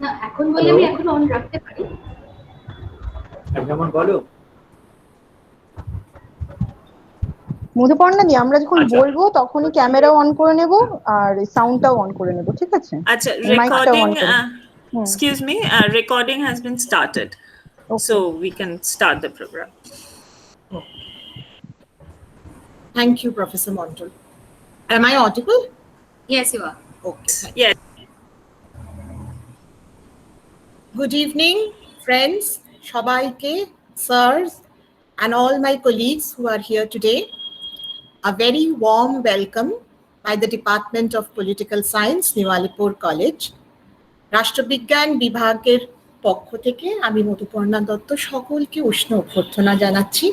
না এখন বলে আমি এখন অন রাখতে পারি। যেমন বলো মধুপর্ণা দি, আমরা যখন বলবো তখনই ক্যামেরাও অন করে নেব আর সাউন্ডটাও অন করে নেব, ঠিক আছে? আচ্ছা, মাইকটাও recording অন করে। excuse me, recording has been started. Okay. So we can start the program. Thank you, Professor Montel. Am I audible? Yes, you are. Okay. Yes. Good evening, friends, Shabaike, sirs, and all my colleagues who are here today. A very warm welcome by the Department of Political Science, New Alipur College. রাষ্ট্রবিজ্ঞান বিভাগের পক্ষ থেকে আমি মধুপর্ণা দত্ত সকলকে উষ্ণ অভ্যর্থনা জানাচ্ছি।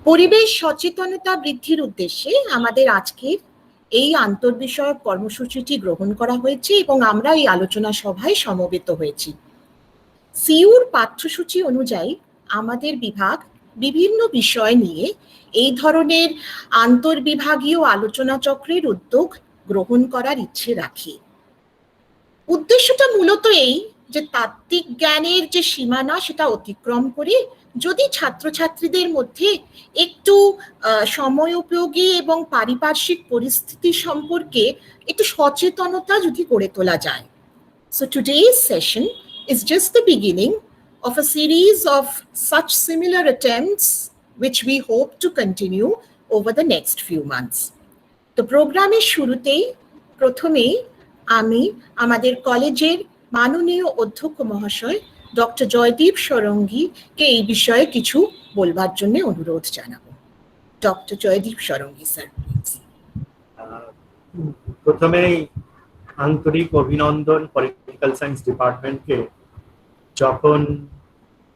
পরিবেশ সচেতনতা বৃদ্ধির উদ্দেশ্যে আমাদের আজকের এই আন্তর্বিষয়ক কর্মসূচিটি গ্রহণ করা হয়েছে এবং আমরা এই আলোচনা সভায় সমবেত হয়েছি। সিইউর পাঠ্যসূচি অনুযায়ী আমাদের বিভাগ বিভিন্ন বিষয় নিয়ে এই ধরনের আন্তর্বিভাগীয় আলোচনা চক্রের উদ্যোগ গ্রহণ করার ইচ্ছে রাখে। উদ্দেশ্যটা মূলত এই যে তাত্ত্বিক জ্ঞানের যে সীমানা সেটা অতিক্রম করে যদি ছাত্রছাত্রীদের মধ্যে একটু সময় উপযোগী এবং পারিপার্শ্বিক পরিস্থিতি সম্পর্কে একটু সচেতনতা যদি গড়ে তোলা যায়। So today's session is just the beginning of a series of such similar attempts which we hope to continue over the next few months. তো প্রোগ্রামের শুরুতেই প্রথমেই আমি আমাদের কলেজের মাননীয় অধ্যক্ষ মহাশয় ডক্টর জয়দীপ ষড়ঙ্গীকে এই বিষয়ে কিছু বলবার জন্য অনুরোধ জানাবো। Doctor Joydeep Sarangi sir, please. প্রথমেই আন্তরিক অভিনন্দন পলিটিক্যাল সায়েন্স ডিপার্টমেন্টকে। যখন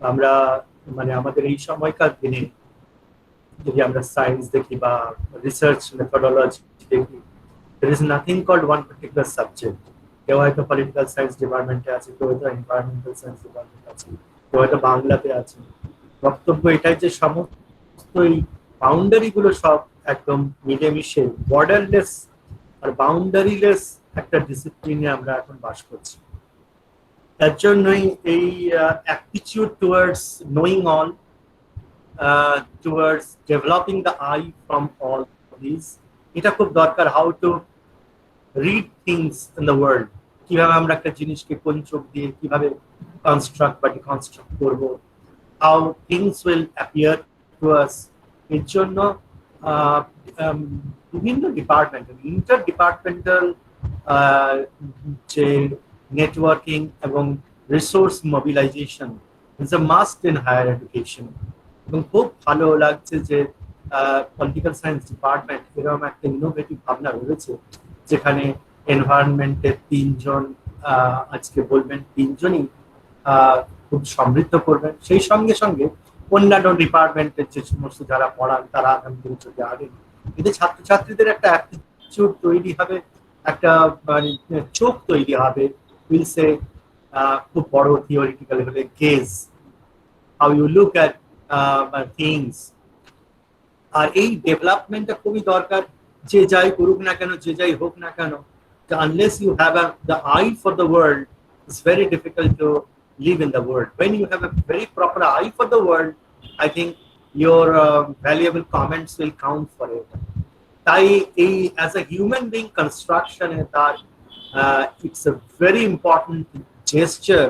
আমরা আমাদের এই সময়কার দিনে যদি আমরা সায়েন্স দেখি বা রিসার্চ মেথডোলজি দেখি, there is nothing called one particular subject. কেউ হয়তো পলিটিক্যাল সায়েন্স ডিপার্টমেন্টে আছে, কেউ হয়তো এনভায়রনমেন্টাল সায়েন্স ডিপার্টমেন্টে আছে, কেউ হয়তো বাংলাতে আছে। বক্তব্য এটাই যে সমস্ত এই বাউন্ডারিগুলো সব একদম মিলেমিশে বর্ডারলেস আর বাউন্ডারিলেস একটা ডিসিপ্লিনে আমরা এখন বাস করছি। তার জন্যই এই attitude towards knowing all, towards developing the I from all this, এটা খুব দরকার। How to read things in the world, কিভাবে আমরা একটা জিনিসকে কোন চোখ দিয়ে কিভাবে কনস্ট্রাক্ট বা ডিকনস্ট্রাক্ট করবো, how things will appear to us. এর জন্য বিভিন্ন ডিপার্টমেন্ট, ইন্টার ডিপার্টমেন্টাল যে নেটওয়ার্কিং এবং resource mobilisation is a must in higher education. এবং খুব ভালো লাগছে যে পলিটিক্যাল সায়েন্স ডিপার্টমেন্ট এরকম একটা ইনোভেটিভ ভাবনা রয়েছে, যেখানে এনভায়রনমেন্টের তিনজন আজকে বলবেন, তিনজনই খুব সমৃদ্ধ করবেন। সেই সঙ্গে সঙ্গে অন্যান্য ডিপার্টমেন্টের যে সমস্ত যারা পড়ান তারা আগামী দিনে যদি আগে এতে ছাত্রছাত্রীদের একটা অ্যাটিটিউড তৈরি হবে, একটা চোখ তৈরি হবে, উইলসে খুব বড় থিওরিটিক্যাল হলে গেজ, how you look at things. আর এই ডেভেলপমেন্টটা খুবই দরকার। যে যাই করুক না কেন, যে যাই হোক না কেন, unless you have the eye for the world, it's very difficult to live in the world. When you have a very proper eye for the world, I think your valuable comments will count for it. তাই এই as a human being construction, it's a very important gesture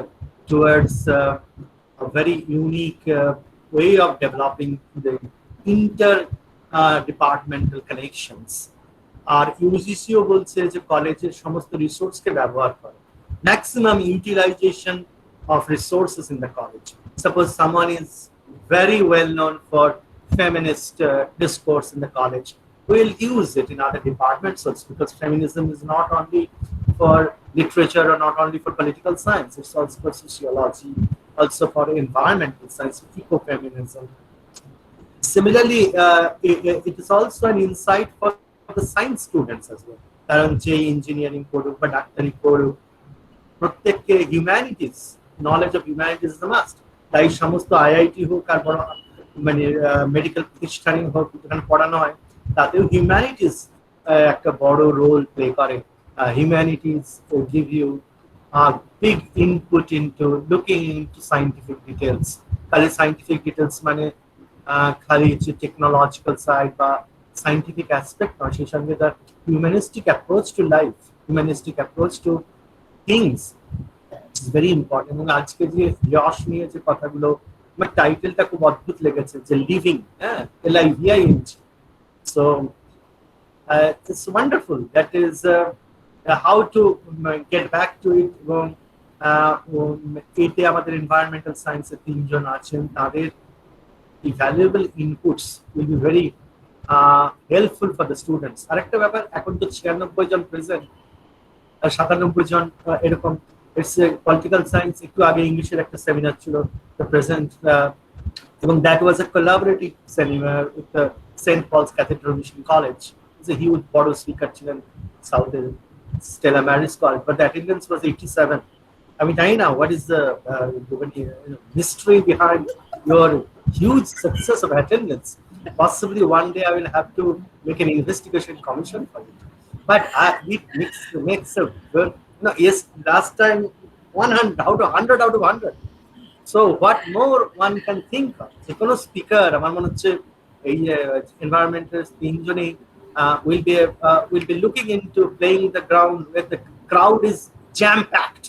towards a very unique way of developing the inter-departmental connections. আর ইউজিসিও বলছে যে কলেজের সমস্ত রিসোর্সকে ব্যবহার করে, maximum utilisation of resources in the college. Suppose someone is very well known for feminist discourse in the college, we'll use it in other departments also, because feminism is not only for literature or not only for political science, it's also for sociology, also for environmental science, ecofeminism. Similarly, it is also an insight for the science students as well. কারণ যে engineering পড়ুক বা ডাক্তারি পড়ুক, প্রত্যেককে humanities, knowledge of humanities is the must. তাই সমস্ত IIT হোক আর বড় মেডিকেল প্রতিষ্ঠানে হোক, যেখানে পড়ানো হয়, তাতেও হিউম্যানিটিস একটা বড় রোল প্লে করে। Humanities give you big input into looking into scientific details. Khali scientific details মানে khali technological side বা scientific aspect নয়, সেই সঙ্গে the humanistic approach to life, humanistic approach to things is very important. এবং আজকে যে যশ নিয়ে যে কথাগুলো, আমার টাইটেলটা খুব অদ্ভুত লেগেছে, যে living, LIVING. So it's wonderful. That is how to get back to it. এবং এতে আমাদের environmental science এর তিনজন আছেন, তাদের valuable inputs will be very helpful for the students. আরেকটা ব্যাপার, এখন তো 96 জন প্রেজেন্ট, 97 জন এরকম। It's a political science, একটু আগে ইংলিশের একটা সেমিনার ছিল, the present, এবং that was a collaborative seminar with the St. Paul's Cathedral Mission College. It's a huge বড় স্পিকার ছিলেন south Stella Maris College, but the attendance was 87. I mean, I know what is the mystery behind your huge success of attendance. Possibly one day I will have to make an investigation commission for it. But it makes a good, yes, last time 100 out of 100. So what more one can think of? যে কোনো speaker আমার মনে হচ্ছে এই environmental তিনজনই will be looking into playing the ground where the crowd is jam packed.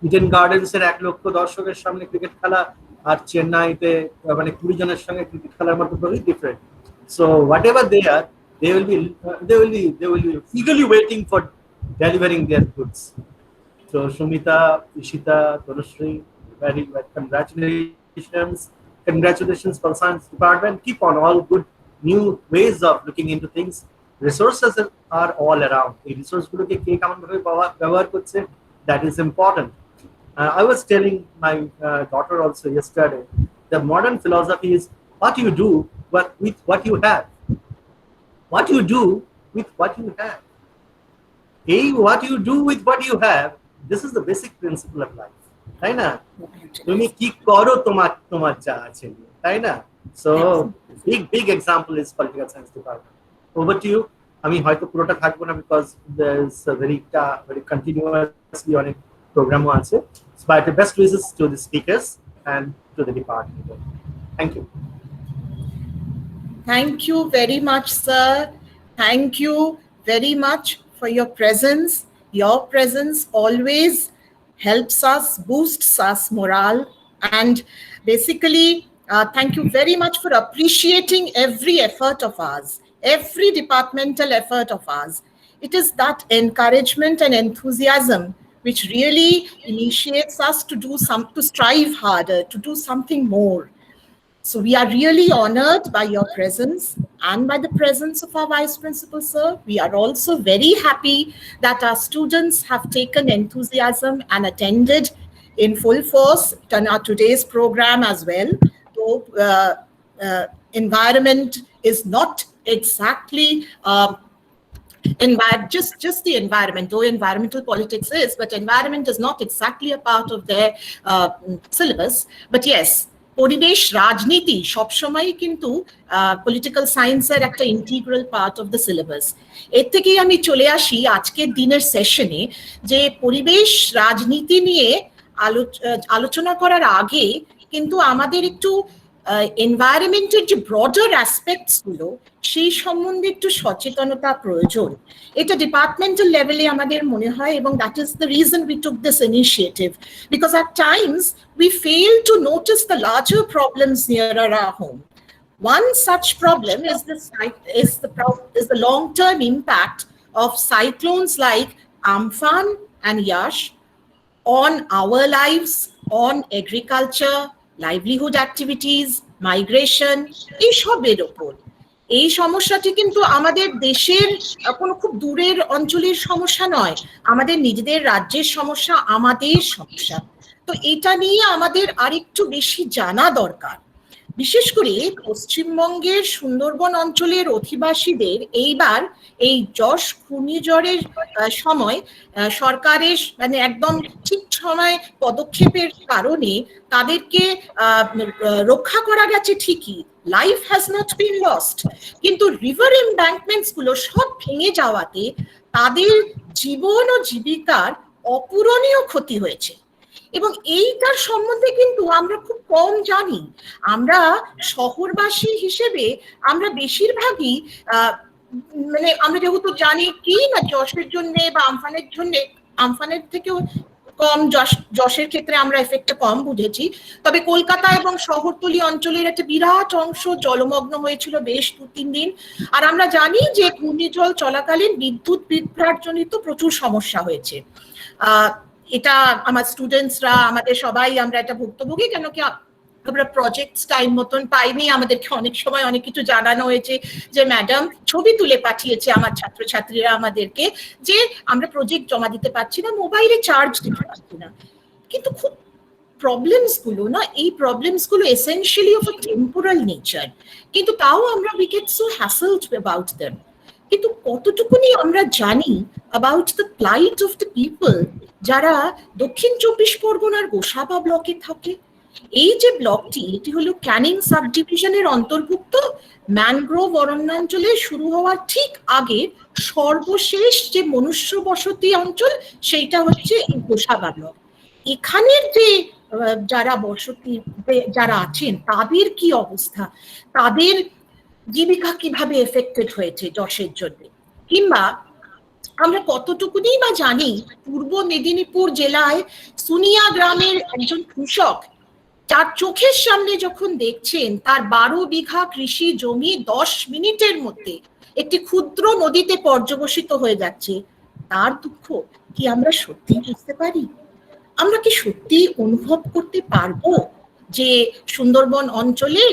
Eden গার্ডেন্সের 1 লক্ষ দর্শকের সামনে ক্রিকেট খেলা আর চেন্নাইতে মানে 20 জনের সঙ্গে ক্রিকেট খেলার মতো very different. So whatever they are, they will be eagerly waiting for delivering their goods. So Shumita, Ishita, Tanushree, very well, congratulations for science department. Keep on all good new ways of looking into things. Resources are all around. The resource গুলোকে কে কেমন ভাবে ব্যবহার করছে, that is important. I was telling my daughter also yesterday, the modern philosophy is what you do with what you have. What you do with what you have. What you do with what you have, this is the basic principle of life. তাই না? তুমি কি করো তোমার যা আছে, তাই না? So big example is political science department. Over to you. আমি হয়তো পুরোটা থাকবো না because there is a very continuously অনেক প্রোগ্রামও আছে. But the best wishes to the speakers and to the department. Thank you. Thank you very much, sir. Thank you very much for your presence. Your presence always helps us, boosts us morale, and basically thank you very much for appreciating every effort of ours, every departmental effort of ours. It is that encouragement and enthusiasm which really initiates us to strive harder, to do something more. So we are really honored by your presence and by the presence of our Vice Principal, sir. We are also very happy that our students have taken enthusiasm and attended in full force on our today's program as well. Though environment is not exactly just the environment, though environmental politics is, but environment is not exactly a part of their syllabus. But yes, পরিবেশ রাজনীতি সবসময় কিন্তু political সায়েন্সের একটা integral part of the syllabus. এর থেকেই আমি চলে আসি আজকের দিনের সেশনে, যে পরিবেশ রাজনীতি নিয়ে আলোচনা করার আগে কিন্তু আমাদের একটু এনভায়রনমেন্টের যে ব্রডার অ্যাসপেক্টস গুলো সেই সম্বন্ধে একটু সচেতনতা প্রয়োজন। এটা ডিপার্টমেন্টাল লেভেলে আমাদের মনে হয়, এবং that is the reason we took this initiative, because at Times we fail to notice the larger problems নিয়ারার our home. One such problem is the long-term impact of cyclones like Amphan and Yash on our lives, on agriculture, livelihood activities, migration, এইসবের ওপর। এই সমস্যাটি কিন্তু আমাদের দেশের কোনো খুব দূরের অঞ্চলের সমস্যা নয়, আমাদের নিজেদের রাজ্যের সমস্যা, আমাদের সমস্যা। তো এটা নিয়ে আমাদের আরেকটু বেশি জানা দরকার। বিশেষ করে পশ্চিমবঙ্গের সুন্দরবন অঞ্চলের অধিবাসীদের এইবার এই যশ ঘূর্ণিঝড়ের সময় সরকারের মানে একদম ঠিক সময় পদক্ষেপের কারণে তাদেরকে রক্ষা করা গেছে ঠিকই, life has not been lost, কিন্তু রিভার এমব্যাঙ্কমেন্টস গুলো সব ভেঙে যাওয়াতে তাদের জীবন ও জীবিকার অপূরণীয় ক্ষতি হয়েছে। এবং এইটার সম্বন্ধে কিন্তু আমরা খুব কম জানি। আমরা শহরবাসী হিসেবে আমরা বেশিরভাগই মানে আমরা যেহেতু জানি কি না যশের জন্য বা আমফানের থেকেও কম যশের ক্ষেত্রে আমরা এফেক্টটা কম বুঝেছি। তবে কলকাতা এবং শহরতলি অঞ্চলের একটা বিরাট অংশ জলমগ্ন হয়েছিল বেশ 2-3 দিন। আর আমরা জানি যে ঘূর্ণিঝড় চলাকালীন বিদ্যুৎ বিভ্রাটজনিত প্রচুর সমস্যা হয়েছে। এটা আমার স্টুডেন্টসরা আমাদের সবাই আমরা এটা ভুক্তভোগী, কেন কি আমরা প্রজেক্টস টাইম মতন পাইনি। আমাদেরকে অনেক সময় অনেক কিছু জানানো হয়েছে যে ম্যাডাম ছবি তুলে পাঠিয়েছে আমার ছাত্রছাত্রীরা আমাদেরকে যে আমরা প্রজেক্ট জমা দিতে পারছি না, মোবাইলে চার্জ দিতে পারছি না। কিন্তু খুব প্রবলেমস গুলো না, এই প্রবলেমস গুলো essentially of a temporal nature, কিন্তু তাও আমরা we get so hassled about them. কিন্তু কতটুকুনি আমরা জানি about the plight of the people যারা দক্ষিণ 24 পরগনার গোসাবা ব্লকে থাকে। এই যে ব্লকটি, এটি হলো ক্যানিং সাব ডিভিশনের অন্তর্ভুক্ত। ম্যানগ্রোভ অরণ্যাঞ্চলে শুরু হওয়ার ঠিক আগে সর্বশেষ যে মনুষ্য বসতি অঞ্চল সেইটা হচ্ছে এই গোসাবা ব্লক। এখানের যে যারা বসতি যারা আছেন তাদের কি অবস্থা, তাদের জীবিকা কিভাবে এফেক্টেড হয়েছে যশের জন্য, কিংবা আমরা কতটুকুনি বা জানি পূর্ব মেদিনীপুর জেলায় সুনিয়া গ্রামের একজন কৃষক যার চোখের সামনে যখন দেখছেন তার 12 বিঘা কৃষি জমি 10 মিনিটের মধ্যে একটি ক্ষুদ্র নদীতে পর্যবসিত হয়ে যাচ্ছে, তার দুঃখ কি আমরা সত্যি বুঝতে পারি? আমরা কি সত্যি অনুভব করতে পারবো যে সুন্দরবন অঞ্চলের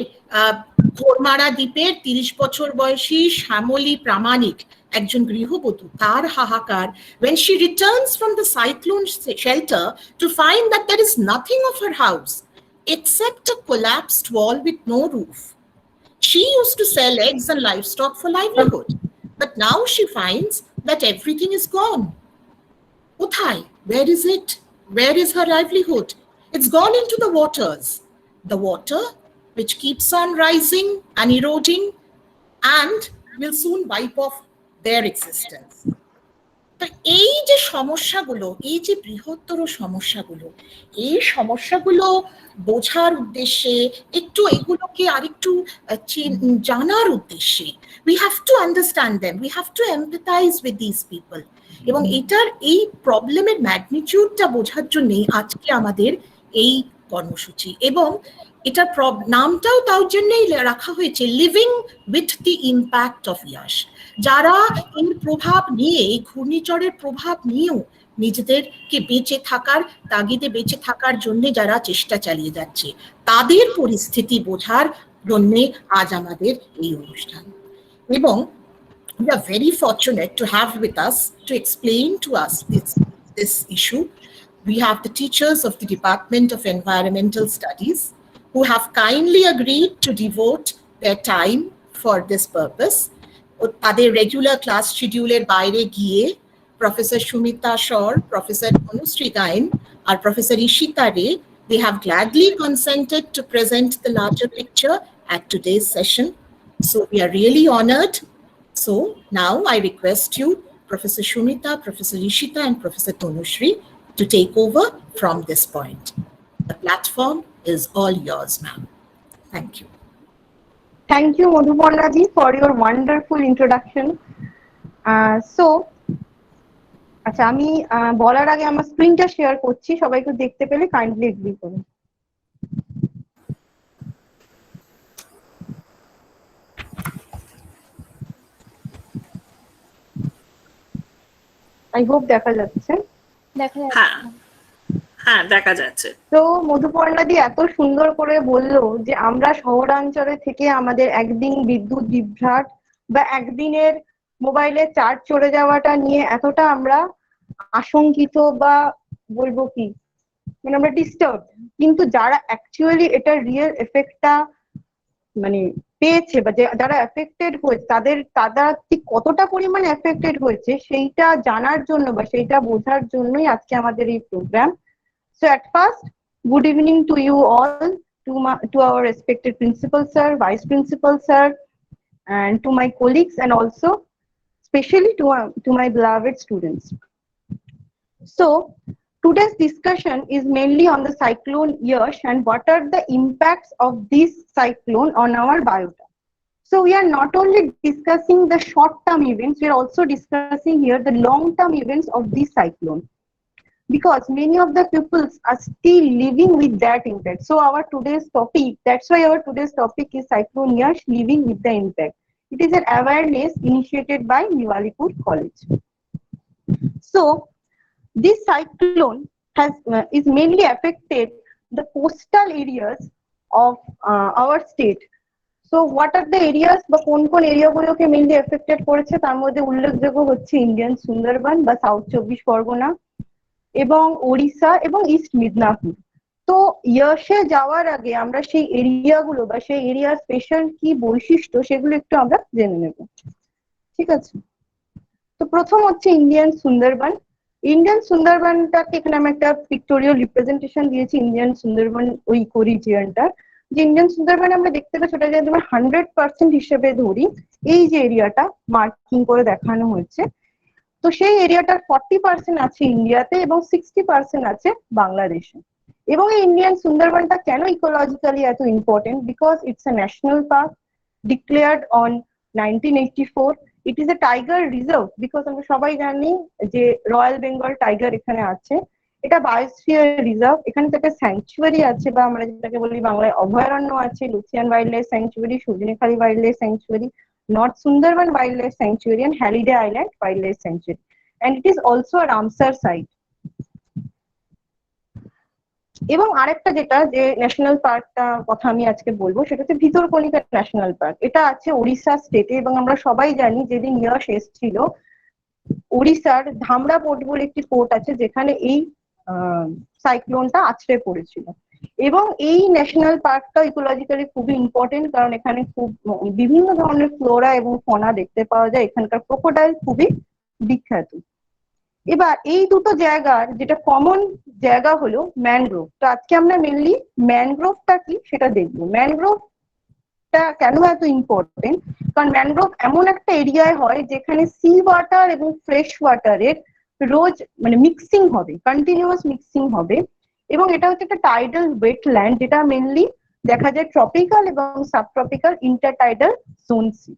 ঘোরমারা দ্বীপের 30 বছর বয়সী শ্যামলী প্রামাণিক একজন গৃহবধূ, তার হাহাকার when she returns from the cyclone shelter to find that there is nothing of her house except a collapsed wall with no roof. She used to sell eggs and livestock for livelihood, but now she finds that everything is gone. Kothai, where is it? Where is her livelihood? It's gone into the waters. The water which keeps on rising and eroding and will soon wipe off their existence. এই যে সমস্যাগুলো, এই যে বৃহত্তর সমস্যাগুলো, এই সমস্যাগুলো বোঝার উদ্দেশ্যে একটু এগুলোকে আরেকটু জানার উদ্দেশ্যে we have to understand them, we have to empathize with these people. এবং এটার এই প্রবলেমের ম্যাগনিটিউডটা বোঝার জন্যই আজকে আমাদের এই কর্মসূচি। এবং এটার নামটাও তার জন্যই রাখা হয়েছে living with the impact of Yash. যারা এই প্রভাব নিয়ে, এই ঘূর্ণিঝড়ের প্রভাব নিয়েও নিজেদেরকে বেঁচে থাকার তাগিদে বেঁচে থাকার জন্য যারা চেষ্টা চালিয়ে যাচ্ছে, তাদের পরিস্থিতি বোঝার জন্যে আজ আমাদের এই অনুষ্ঠান। এবং we are very fortunate to have with us to explain to us this issue. We have the teachers of the Department of Environmental Studies who have kindly agreed to devote their time for this purpose. Tader regular class schedule বাইরে গিয়ে Professor Shumita Shor, Professor Tanushree Gain, and Professor Ishita Ray, they have gladly consented to present the larger picture at today's session. So we are really honored. So now I request you, Professor Shumita, Professor Ishita, and Professor Tanushree, to take over from this point. The platform is all yours, ma'am. Thank you. Thank you, Madhuparna ji, for your wonderful introduction. So, আচ্ছা আমি বলার আগে আমার স্ক্রিনটা share করছি, সবাইকে দেখতে পেলে কাইন্ডলি এগ্রি করুন। আই হোপ দেখা যাচ্ছে। হ্যাঁ দেখা যাচ্ছে। তো মধুপর্ণা দি এত সুন্দর করে বললো যে আমরা শহরাঞ্চলে থেকে আমাদের একদিন বিদ্যুৎ বিভ্রাট বা একদিনের মোবাইলে চার্জ চলে যাওয়াটা নিয়ে এতটা আমরা আশঙ্কিত বা বলবো কি মানে আমরা ডিস্টার্ব, কিন্তু যারা অ্যাকচুয়ালি এটার রিয়েল এফেক্টটা মানে পেয়েছে বা যারা এফেক্টেড হয়েছে তারা ঠিক কতটা পরিমাণে এফেক্টেড হয়েছে সেইটা জানার জন্য বা সেইটা বোঝার জন্যই আজকে আমাদের এই programme. So at first, good evening to you all, to our respected principal sir, vice principal sir, and to my colleagues, and also especially to my beloved students. So today's discussion is mainly on the cyclone Yash and what are the impacts of this cyclone on our biota. So we are not only discussing the short-term events, we are also discussing here the long-term events of this cyclone, because many of the peoples are still living with that impact. So our today's topic, that's why our today's topic is Cyclone Yash, living with the impact. It is an awareness initiated by Niwalipur College. So this cyclone has is mainly affected the coastal areas of our state. So what are the areas বা কোন কোন এরিয়াগুলোকে mainly affected করেছে, তার মধ্যে উল্লেখযোগ্য হচ্ছে Indian Sundarban বা south 24 Pargana এবং ওড়িশা এবং ইস্ট মিদনাপুর। তো ইয়াশে যাওয়ার আগে আমরা সেই এরিয়াগুলো বা সেই এরিয়ার স্পেশাল কি বৈশিষ্ট্য সেগুলো একটু আমরা জেনে নেব, ঠিক আছে? তো প্রথম হচ্ছে ইন্ডিয়ান সুন্দরবন। ইন্ডিয়ান সুন্দরবনটাকে এখানে আমি একটা পিক্টোরিয়াল রিপ্রেজেন্টেশন দিয়েছি ইন্ডিয়ান সুন্দরবন ওই কোরিজিয়নটা। যে ইন্ডিয়ান সুন্দরবন আমরা দেখতে পাচ্ছি ওটা যদি আমরা 100% হিসেবে ধরি, এই যে এরিয়াটা মার্কিং করে দেখানো হয়েছে, তো সেই এরিয়াটার 40% আছে ইন্ডিয়াতে এবং 60% আছে বাংলাদেশে। এবং এই ইন্ডিয়ান সুন্দরবনটা কেন ইকোলজিক্যালি এত important? Because it's a national park declared on 1984. It is a tiger reserve, because আমরা সবাই জানি যে রয়্যাল বেঙ্গল টাইগার এখানে আছে। এটা বায়োস্ফিয়ার রিজার্ভ, এখানে থেকে স্যাংচুয়ারি আছে বা আমরা যেটাকে বলি বাংলায় অভয়ারণ্য আছে, Lothian wildlife sanctuary, Sajnekhali wildlife sanctuary, North Sundarban Wildlife Sanctuary and Halliday Island Wildlife Sanctuary, and it is also a Ramsar site. এবং আরেকটা যেটা যে ন্যাশনাল পার্কটা কথা আমি আজকে বলবো সেটা হচ্ছে ভিতরকণিকা ন্যাশনাল পার্ক। এটা আছে ওড়িশা স্টেটে এবং আমরা সবাই জানি যেদিন ইয়াশ এসেছিল ওড়িশার ধামরা পোর্ট বলে একটি পোর্ট আছে যেখানে এই সাইক্লোনটা আছড়ে পড়েছিল। এবং এই ন্যাশনাল পার্কটা ইকোলজিক্যালি খুবই ইম্পর্টেন্ট, কারণ এখানে খুব বিভিন্ন ধরনের ফ্লোরা এবং ফনা দেখতে পাওয়া যায়। এখানকার ক্রোকোডাইল খুবই বিখ্যাত। এবার এই দুটো জায়গার যেটা কমন জায়গা হলো ম্যানগ্রোভ। তো আজকে আমরা মেনলি ম্যানগ্রোভটা কি সেটা দেখবো। ম্যানগ্রোভটা কেন এত ইম্পর্টেন্ট? কারণ ম্যানগ্রোভ এমন একটা এরিয়ায় হয় যেখানে সি ওয়াটার এবং ফ্রেশ ওয়াটারের রোজ মানে মিক্সিং হবে, কন্টিনিউয়াস মিক্সিং হবে। এবং এটা হচ্ছে একটা টাইডাল ওয়েটল্যান্ড যেটা মেনলি দেখা যায় ট্রপিক্যাল এবং সাবট্রপিক্যাল ইন্টারটাইডাল জোনসে।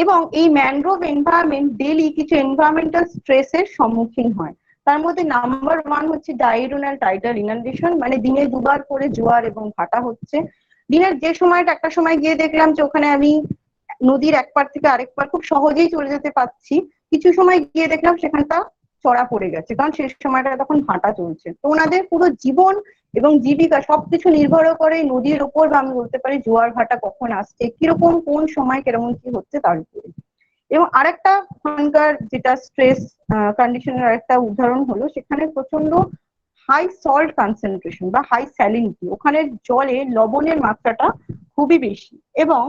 এবং এই ম্যানগ্রোভ এনভায়রনমেন্ট ডেইলি কিছু এনভায়রনমেন্টাল স্ট্রেসের সম্মুখীন হয়। তার মধ্যে নাম্বার 1 হচ্ছে ডায়রোনাল টাইডাল ইনান্ডেশন, মানে দিনে দুবার করে জোয়ার এবং ভাটা হচ্ছে। দিনের যে সময়টা একটা সময় গিয়ে দেখলাম যে ওখানে আমি নদীর এক পার থেকে আরেক পার খুব সহজেই চলে যেতে পারছি, কিছু সময় গিয়ে দেখলাম সেখানটা চড়া পড়ে গেছে, কারণ সেই সময়টা তখন ভাটা চলছে। তো ওনাদের পুরো জীবন এবং জীবিকা সবকিছু নির্ভর করে নদীর উপর, বা আমি বলতে পারি জোয়ার ভাটা কখন আসছে, কিরকম কোন সময় কিরকম কি হচ্ছে তার উপরে। এবং আরেকটা ওখানকার যেটা স্ট্রেস কন্ডিশনের আরেকটা উদাহরণ হলো সেখানে প্রচন্ড হাই সল্ট কনসেন্ট্রেশন বা হাই স্যালিনিটি, ওখানে জলে লবণের মাত্রাটা খুবই বেশি। এবং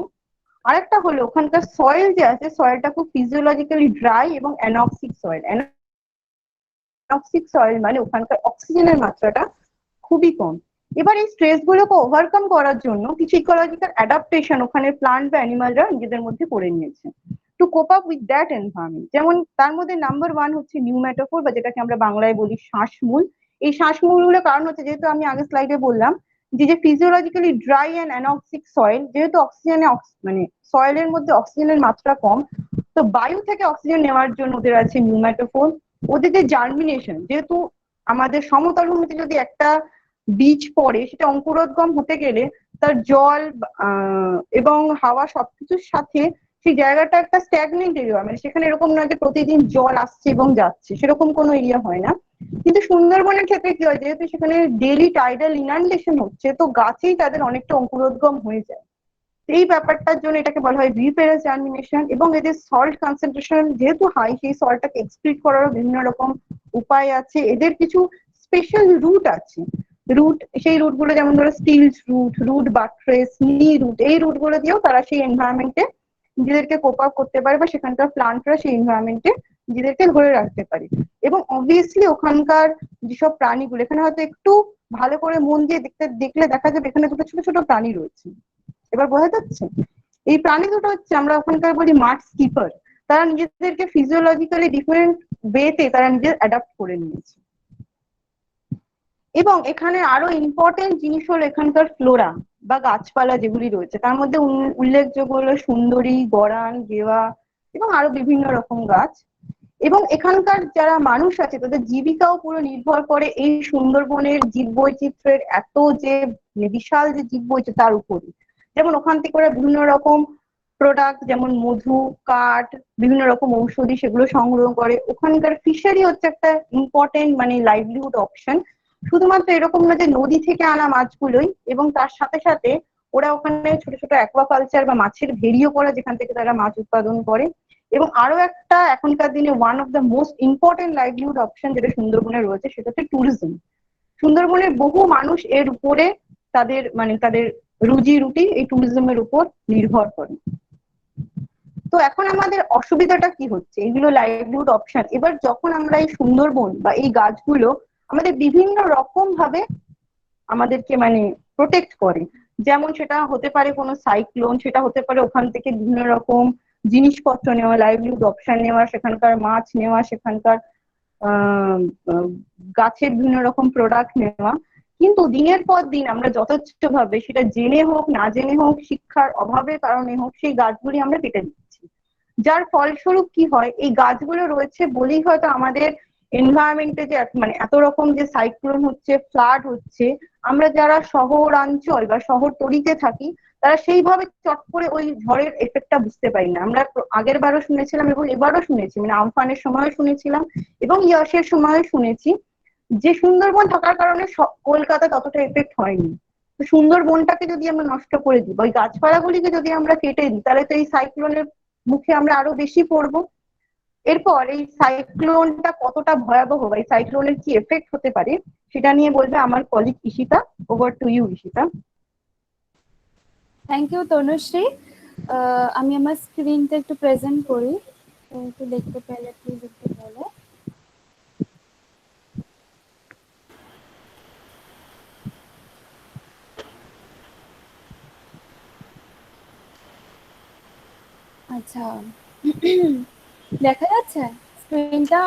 আরেকটা হলো ওখানকার সয়েল যে আছে সয়েলটা খুব ফিজিওলজিক্যালি ড্রাই এবং অ্যানক্সিক সয়েল। অ্যানক্সিক সয়েল মানে ওখানকার অক্সিজেনের মাত্রাটা খুবই কম। এবার এই স্ট্রেস গুলোকে ওভারকাম করার জন্য কিছু ইকোলজিক্যাল অ্যাডাপ্টেশন ওখানে প্লান্ট বা অ্যানিমালরা নিজেদের মধ্যে করে নিয়েছে two cope up with that environment. যেমন তার মধ্যে নাম্বার 1 হচ্ছে নিউম্যাটোফোর বা যেটাকে আমরা বাংলায় বলি শ্বাসমূল। এই শ্বাসমূলগুলোর কারণ হচ্ছে যেহেতু আমি আগের স্লাইডে বললাম যে ফিজিওলজিক্যালি ড্রাই অ্যান্ড অ্যানক্সিক সয়েল, যেহেতু মানে সয়েলের মধ্যে অক্সিজেনের মাত্রা কম, তো বায়ু থেকে অক্সিজেন নেওয়ার জন্য ওদের আছে নিউম্যাটোফোর। ওদের যে জার্মিনেশন, যেহেতু আমাদের সমতল ভূমিতে যদি একটা বীজ পড়ে সেটা অঙ্কুরোদ্গম হতে গেলে তার জল এবং হাওয়া সবকিছুর সাথে সেই জায়গাটা একটা স্ট্যাগনেন্ট এরিয়া, মানে সেখানে এরকম নয় যে প্রতিদিন জল আসছে এবং যাচ্ছে, সেরকম কোনো এরিয়া হয় না। কিন্তু সুন্দরবনের ক্ষেত্রে কি হয়, যেহেতু সেখানে ডেইলি টাইডাল ইনান্ডেশন হচ্ছে, তো গাছেই তাদের অনেকটা অঙ্কুরোদ্গম হয়ে যায়। এই ব্যাপারটার জন্য এটাকে বলা হয় রিপেরাস জার্মিনেশন। এবং এদের সল্ট কনসেন্ট্রেশন যেহেতু হাই, সেই সল্টটাকে এক্সক্রিট করারও বিভিন্ন রকম উপায় আছে। এদের কিছু স্পেশাল রুট আছে, রুট, সেই রুট গুলো যেমন ধরো স্টিলস রুট, রুট বাট্রেস, নি রুট, এই রুট গুলো দিয়েও তারা সেই এনভায়রনমেন্টে নিজেদেরকে কোপ আপ করতে পারে বা সেখানকার প্লান্টরা সেই এনভায়রনমেন্টে নিজেদেরকে ধরে রাখতে পারে। এবং অবভিয়াসলি ওখানকার যেসব প্রাণীগুলো, এখানে হয়তো একটু ভালো করে মন দিয়ে দেখলে দেখা যাবে এখানে দুটো ছোট ছোট প্রাণী রয়েছে। এবার বোঝা যাচ্ছে এই প্রাণী দুটো হচ্ছে আমরা ওখানকার বলি মাড স্কিপার। তারা নিজেদেরকে ফিজিওলজিক্যালি ডিফারেন্ট ওয়েতে তারা নিজের অ্যাডাপ্ট করে নিয়েছে। এবং এখানে আরো ইম্পর্টেন্ট জিনিস হলো এখানকার ফ্লোরা বা গাছপালা যেগুলি রয়েছে, তার মধ্যে উল্লেখযোগ্য হলো সুন্দরী, গরান, গেওয়া এবং আরো বিভিন্ন রকম গাছ। এবং এখানকার যারা মানুষ আছে তাদের জীবিকাও পুরো নির্ভর করে এই সুন্দরবনের জীববৈচিত্র্যের এত যে বিশাল যে জীববৈচিত্র্য তার উপরে। যেমন ওখান থেকে ওরা বিভিন্ন রকম প্রোডাক্ট যেমন মধু, কাঠ, বিভিন্ন রকম ঔষধি সেগুলো সংগ্রহ করে। ওখানকার ফিশারি হচ্ছে একটা ইম্পর্টেন্ট মানে লাইভলিহুড অপশন। শুধুমাত্র এরকম না যে নদী থেকে আনা মাছগুলোই, এবং তার সাথে সাথে ওরা ওখানে ছোট ছোট অ্যাকোয়াকালচার বা মাছের ভেড়িও করে যেখান থেকে তারা মাছ উৎপাদন করে। এবং আরো একটা এখনকার দিনে one of the most important livelihood option যেটা সুন্দরবনে রয়েছে সেটা হচ্ছে ট্যুরিজম। সুন্দরবনের বহু মানুষ এর উপরে তাদের রুজি রুটি এই ট্যুরিজমের উপর নির্ভর করে। তো এখন আমাদের অসুবিধাটা কি হচ্ছে, এগুলো লাইভলিহুড অপশন, এবার যখন আমরা এই সুন্দরবন বা এই গাছগুলো আমাদের বিভিন্ন রকম ভাবে আমাদেরকে মানে প্রোটেক্ট করে। যেমন সেটা হতে পারে কোনো সাইক্লোন, সেটা হতে পারে ওখান থেকে বিভিন্ন রকম জিনিসপত্র নেওয়া, লাইভলিহুড অপশন নেওয়া, সেখানকার মাছ নেওয়া, সেখানকার গাছের বিভিন্ন রকম প্রোডাক্ট নেওয়া। কিন্তু দিনের পর দিন আমরা যথেষ্ট ভাবে সেটা জেনে হোক না জেনে হোক, শিক্ষার অভাবের কারণে হোক, সেই গাছগুলি আমরা কেটে দিচ্ছি। যার ফলস্বরূপ কি হয়, এই গাছগুলো রয়েছে বলেই হয়তো আমাদের এনভায়রনমেন্টে যে মানে এত রকম যে সাইক্লোন হচ্ছে, ফ্লাড হচ্ছে, আমরা যারা শহরাঞ্চল বা শহরতলিতে থাকি তারা সেইভাবে চট করে ওই ঝড়ের এফেক্টটা বুঝতে পারি না। আমরা আগের বারও শুনেছিলাম এবং এবারও শুনেছি, মানে আমফানের সময়ও শুনেছিলাম এবং ইয়াসের সময়ও শুনেছি যে সুন্দরবন থাকার কারণে কলকাতা ততটা এফেক্ট হয়নি। তো সুন্দরবনটাকে যদি আমরা নষ্ট করে দিই বা ওই গাছপালাগুলিকে যদি আমরা কেটে দিই তাহলে তো এই সাইক্লোনের মুখে আমরা আরো বেশি পড়বো। এরপর এই সাইক্লোনটা কতটা ভয়াবহ বা এই সাইক্লোনের কি এফেক্ট হতে পারে সেটা নিয়ে বলবে আমার colleague Ishita. Over to you Ishita. Thank you Tanushree. আমি আমার স্ক্রিনটা একটু প্রেজেন্ট করি, একটু দেখতে পেলে প্লিজ একটু বলো। আচ্ছা, দেখা যাচ্ছে স্ক্রিনটা?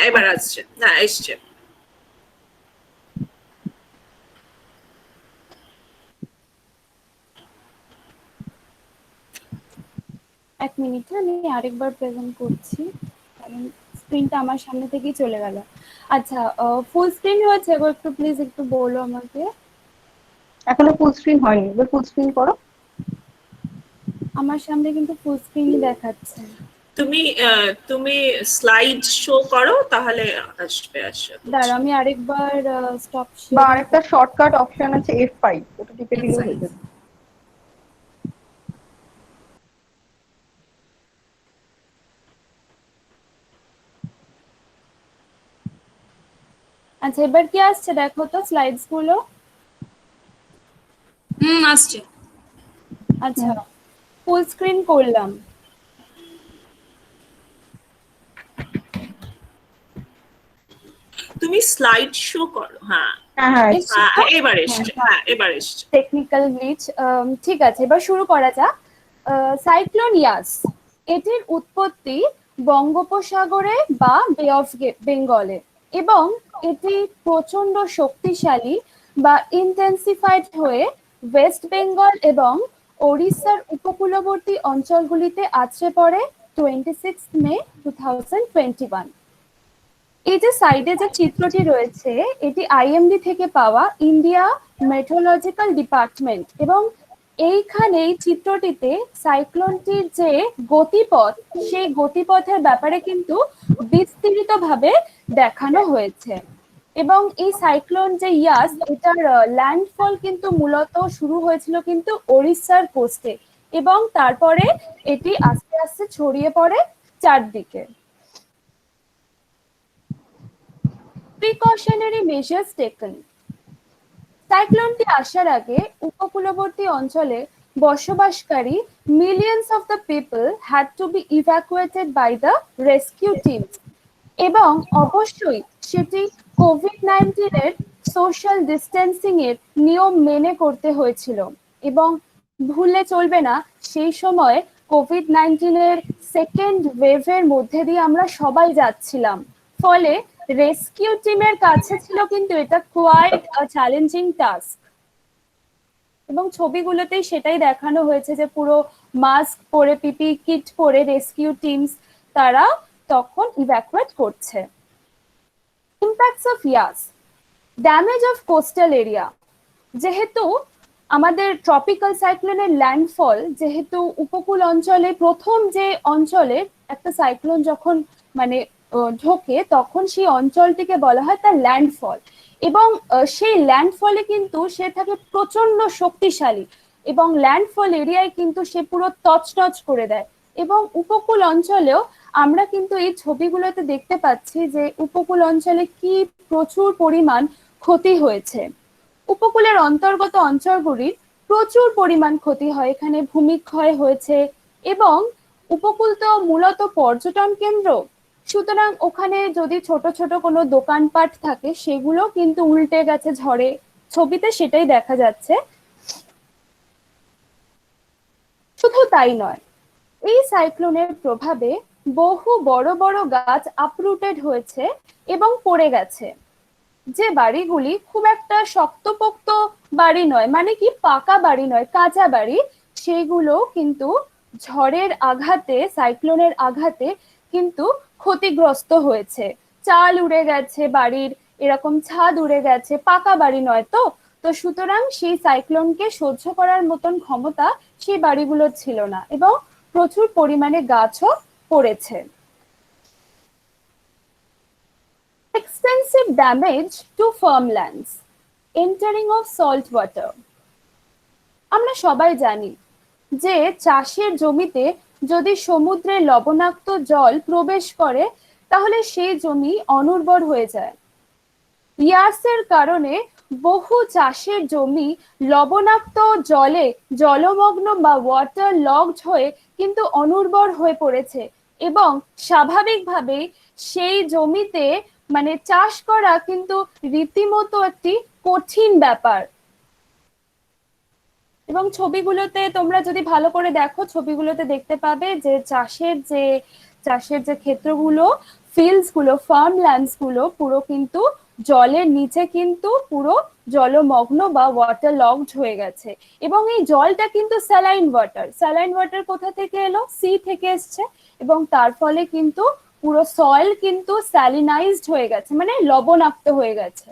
এবার আসছে, হ্যাঁ এসছে। এক মিনিট, আমি আরেকবার প্রেজেন্ট করছি কারণ স্ক্রিনটা আমার সামনে থেকেই চলে গেল। আচ্ছা, ফুল স্ক্রিন হয়েছে গো, একটু প্লিজ একটু বলো আমাকে। এখনো ফুল স্ক্রিন হয়নি, এবার ফুল স্ক্রিন করো। আমার সামনে কিন্তু ফুল স্ক্রিনই দেখাচ্ছে। তুমি স্লাইড শো করো তাহলে আসবে। দাঁড়াও আমি আরেকবার স্টপ শেয়ার। বা আরেকটা শর্টকাট অপশন আছে F5, ওটা টিপে দিলেও হয়ে যাবে। আচ্ছা, এবার কি আসছে দেখো তো স্লাইডস গুলো। আসছে। আচ্ছা, ফুল স্ক্রিন করলাম। তুমি স্লাইড শো করো। হ্যাঁ এবার এসছে। হ্যাঁ এবার এসছে। Technical glitch. ঠিক আছে, এবার শুরু করা যাক। সাইক্লোন ইয়াস, এটির উৎপত্তি বঙ্গোপসাগরে বা বে অফ বেঙ্গলে, এবং এটি প্রচন্ড শক্তিশালী বা ইন্টেন্সিফাইড হয়ে ওয়েস্ট বেঙ্গল এবং ওড়িশার উপকূলবর্তী অঞ্চলগুলিতে আছড়ে পড়ে 26 মে 2021। এই যে সাইডে যে চিত্রটি রয়েছে এটি আইএমডি থেকে পাওয়া, ইন্ডিয়া মেট্রোলজিক্যাল ডিপার্টমেন্ট, এবং এইখানে এই চিত্রটিতে সাইক্লোনটির যে গতিপথ সেই গতিপথের ব্যাপারে কিন্তু বিস্তারিতভাবে দেখানো হয়েছে। এবং এই সাইক্লোন যে ইয়াস, এটার ল্যান্ডফল কিন্তু মূলত শুরু হয়েছিল কিন্তু ওড়িশার কোস্টে, এবং তারপরে এটি আস্তে আস্তে ছড়িয়ে পড়ে চারদিকে। Precautionary measures taken. সাইক্লোনটি আসার আগে উপকূলবর্তী অঞ্চলে বসবাসকারী millions of the people had to be evacuated by the rescue teams, এবং অবশ্যই সেটি কোভিড-19 এর সোশ্যাল ডিস্টেন্সিং এর নিয়ম মেনে করতে হয়েছিল। এবং ভুলে চলবে না সেই সময় কোভিড-19 সেকেন্ড ওয়েভের মধ্যে দিয়ে আমরা সবাই যাচ্ছিলাম, ফলে রেস্কিউ টিমের কাছে ছিল কিন্তু এটা কোয়াইট চ্যালেঞ্জিং টাস্ক। এবং ছবিগুলোতেই সেটাই দেখানো হয়েছে যে পুরো মাস্ক পরে, পিপি কিট পরে রেস্কিউ টিমস তারা তখন ইভ্যাকুয়েট করছে। Impacts of yes, damage of coastal area. যেহেতু আমাদের ট্রপিক্যাল সাইক্লোনের ল্যান্ডফল, যেহেতু উপকূল অঞ্চলে প্রথম যে অঞ্চলের একটা সাইক্লোন যখন মানে ঢোকে, তখন সেই অঞ্চলটিকে বলা হয় তার ল্যান্ডফল। এবং সেই ল্যান্ডফলে কিন্তু সে থাকে প্রচন্ড শক্তিশালী, এবং ল্যান্ডফল এরিয়ায় কিন্তু সে পুরো তছনছ করে দেয়। এবং উপকূল অঞ্চলেও আমরা কিন্তু এই ছবিগুলোতে দেখতে পাচ্ছি যে উপকূল অঞ্চলে কি প্রচুর পরিমাণ ক্ষতি হয়েছে। উপকূলের অন্তর্গত অঞ্চলগুলির প্রচুর পরিমাণ ক্ষতি হয়, এখানে ভূমিক্ষয় হয়েছে। এবং উপকূল তো মূলত পর্যটন কেন্দ্র, সুতরাং ওখানে যদি ছোট ছোট কোনো দোকানপাট থাকে সেগুলো কিন্তু উল্টে গেছে ঝড়ে, ছবিতে সেটাই দেখা যাচ্ছে। শুধু তাই নয়, এই সাইক্লোনের প্রভাবে বহু বড় বড় গাছ আপরুটেড হয়েছে এবং পড়ে গেছে। যে বাড়িগুলি খুব একটা শক্তপোক্ত বাড়ি নয়, মানে কি পাকা বাড়ি নয়, কাঁচা বাড়ি, সেইগুলো কিন্তু ঝড়ের আঘাতে, সাইক্লোনের আঘাতে কিন্তু ক্ষতিগ্রস্ত হয়েছে। চাল উড়ে গেছে বাড়ির, এরকম ছাদ উড়ে গেছে, পাকা বাড়ি নয় তো। তো সুতরাং সেই সাইক্লোনকে সহ্য করার মতন ক্ষমতা সেই বাড়িগুলোর ছিল না, এবং প্রচুর পরিমাণে গাছও পড়েছে। Extensive damage to farmlands, entering of salt water. আমরা সবাই জানি যে চাষের জমিতে যদি সমুদ্রের লবণাক্ত জল প্রবেশ করে তাহলে সেই জমি অনুর্বর হয়ে যায়। ইয়াসের কারণে বহু চাষের জমি লবণাক্ত জলে জলমগ্ন বা ওয়াটার লগড হয়ে কিন্তু অনুর্বর হয়ে পড়েছে, এবং স্বাভাবিকভাবেই সেই জমিতে মানে চাষ করা কিন্তু রীতিমতো একটি কঠিন ব্যাপার। এবং ছবিগুলোতে তোমরা যদি ভালো করে দেখো, ছবিগুলোতে দেখতে পাবে যে চাষের যে ক্ষেত্রগুলো, ফিল্ডস গুলো, ফার্মল্যান্ডস গুলো পুরো কিন্তু জলের নিচে কিন্তু পুরো জলমগ্ন বা ওয়াটার লগড হয়ে গেছে। এবং এই জলটা কিন্তু স্যালাইন ওয়াটার। স্যালাইন ওয়াটার কোথা থেকে এলো? সি থেকে এসছে, এবং তার ফলে কিন্তু পুরো সয়েল কিন্তু স্যালিনাইজড হয়ে গেছে, মানে লবণাক্ত হয়ে গেছে।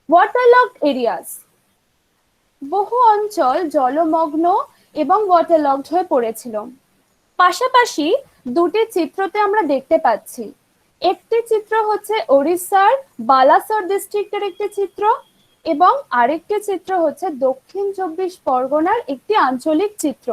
ওয়াটারলগড এরিয়াস, বহু অঞ্চল জলমগ্ন এবং ওয়াটারলগড হয়ে পড়েছিল। পাশাপাশি দুটি চিত্রতে আমরা দেখতে পাচ্ছি, একটি চিত্র হচ্ছে ওড়িশার বালাসর ডিস্ট্রিক্টের একটি চিত্র, এবং আরেকটি চিত্র হচ্ছে দক্ষিণ 24 পরগনার একটি আঞ্চলিক চিত্র।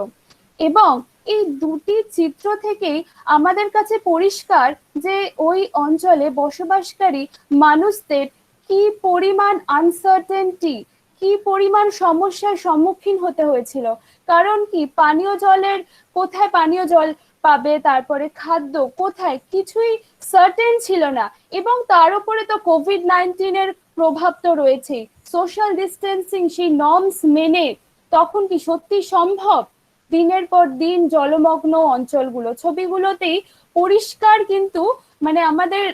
এবং এই দুটি চিত্র থেকেই আমাদের কাছে পরিষ্কার যে ওই অঞ্চলে বসবাসকারী মানুষদের কি পরিমাণ আনসার্টেনটি, কি পরিমাণ সমস্যার সম্মুখীন হতে হয়েছিল। কারণ কি, পানীয় জলের কোথায় পানীয় জল পাবে, তারপরে খাদ্য কোথায়, কিছুই সার্টেন ছিল না। এবং তার উপরে তো কোভিড-19 প্রভাব তো রয়েছেই। সোশ্যাল ডিস্টেন্সিং, সেই নর্মস মেনে তখন কি সত্যি সম্ভব? দিনের পর দিন জলমগ্ন অঞ্চলগুলো, ছবিগুলোতেই পরিষ্কার কিন্তু মানে আমাদের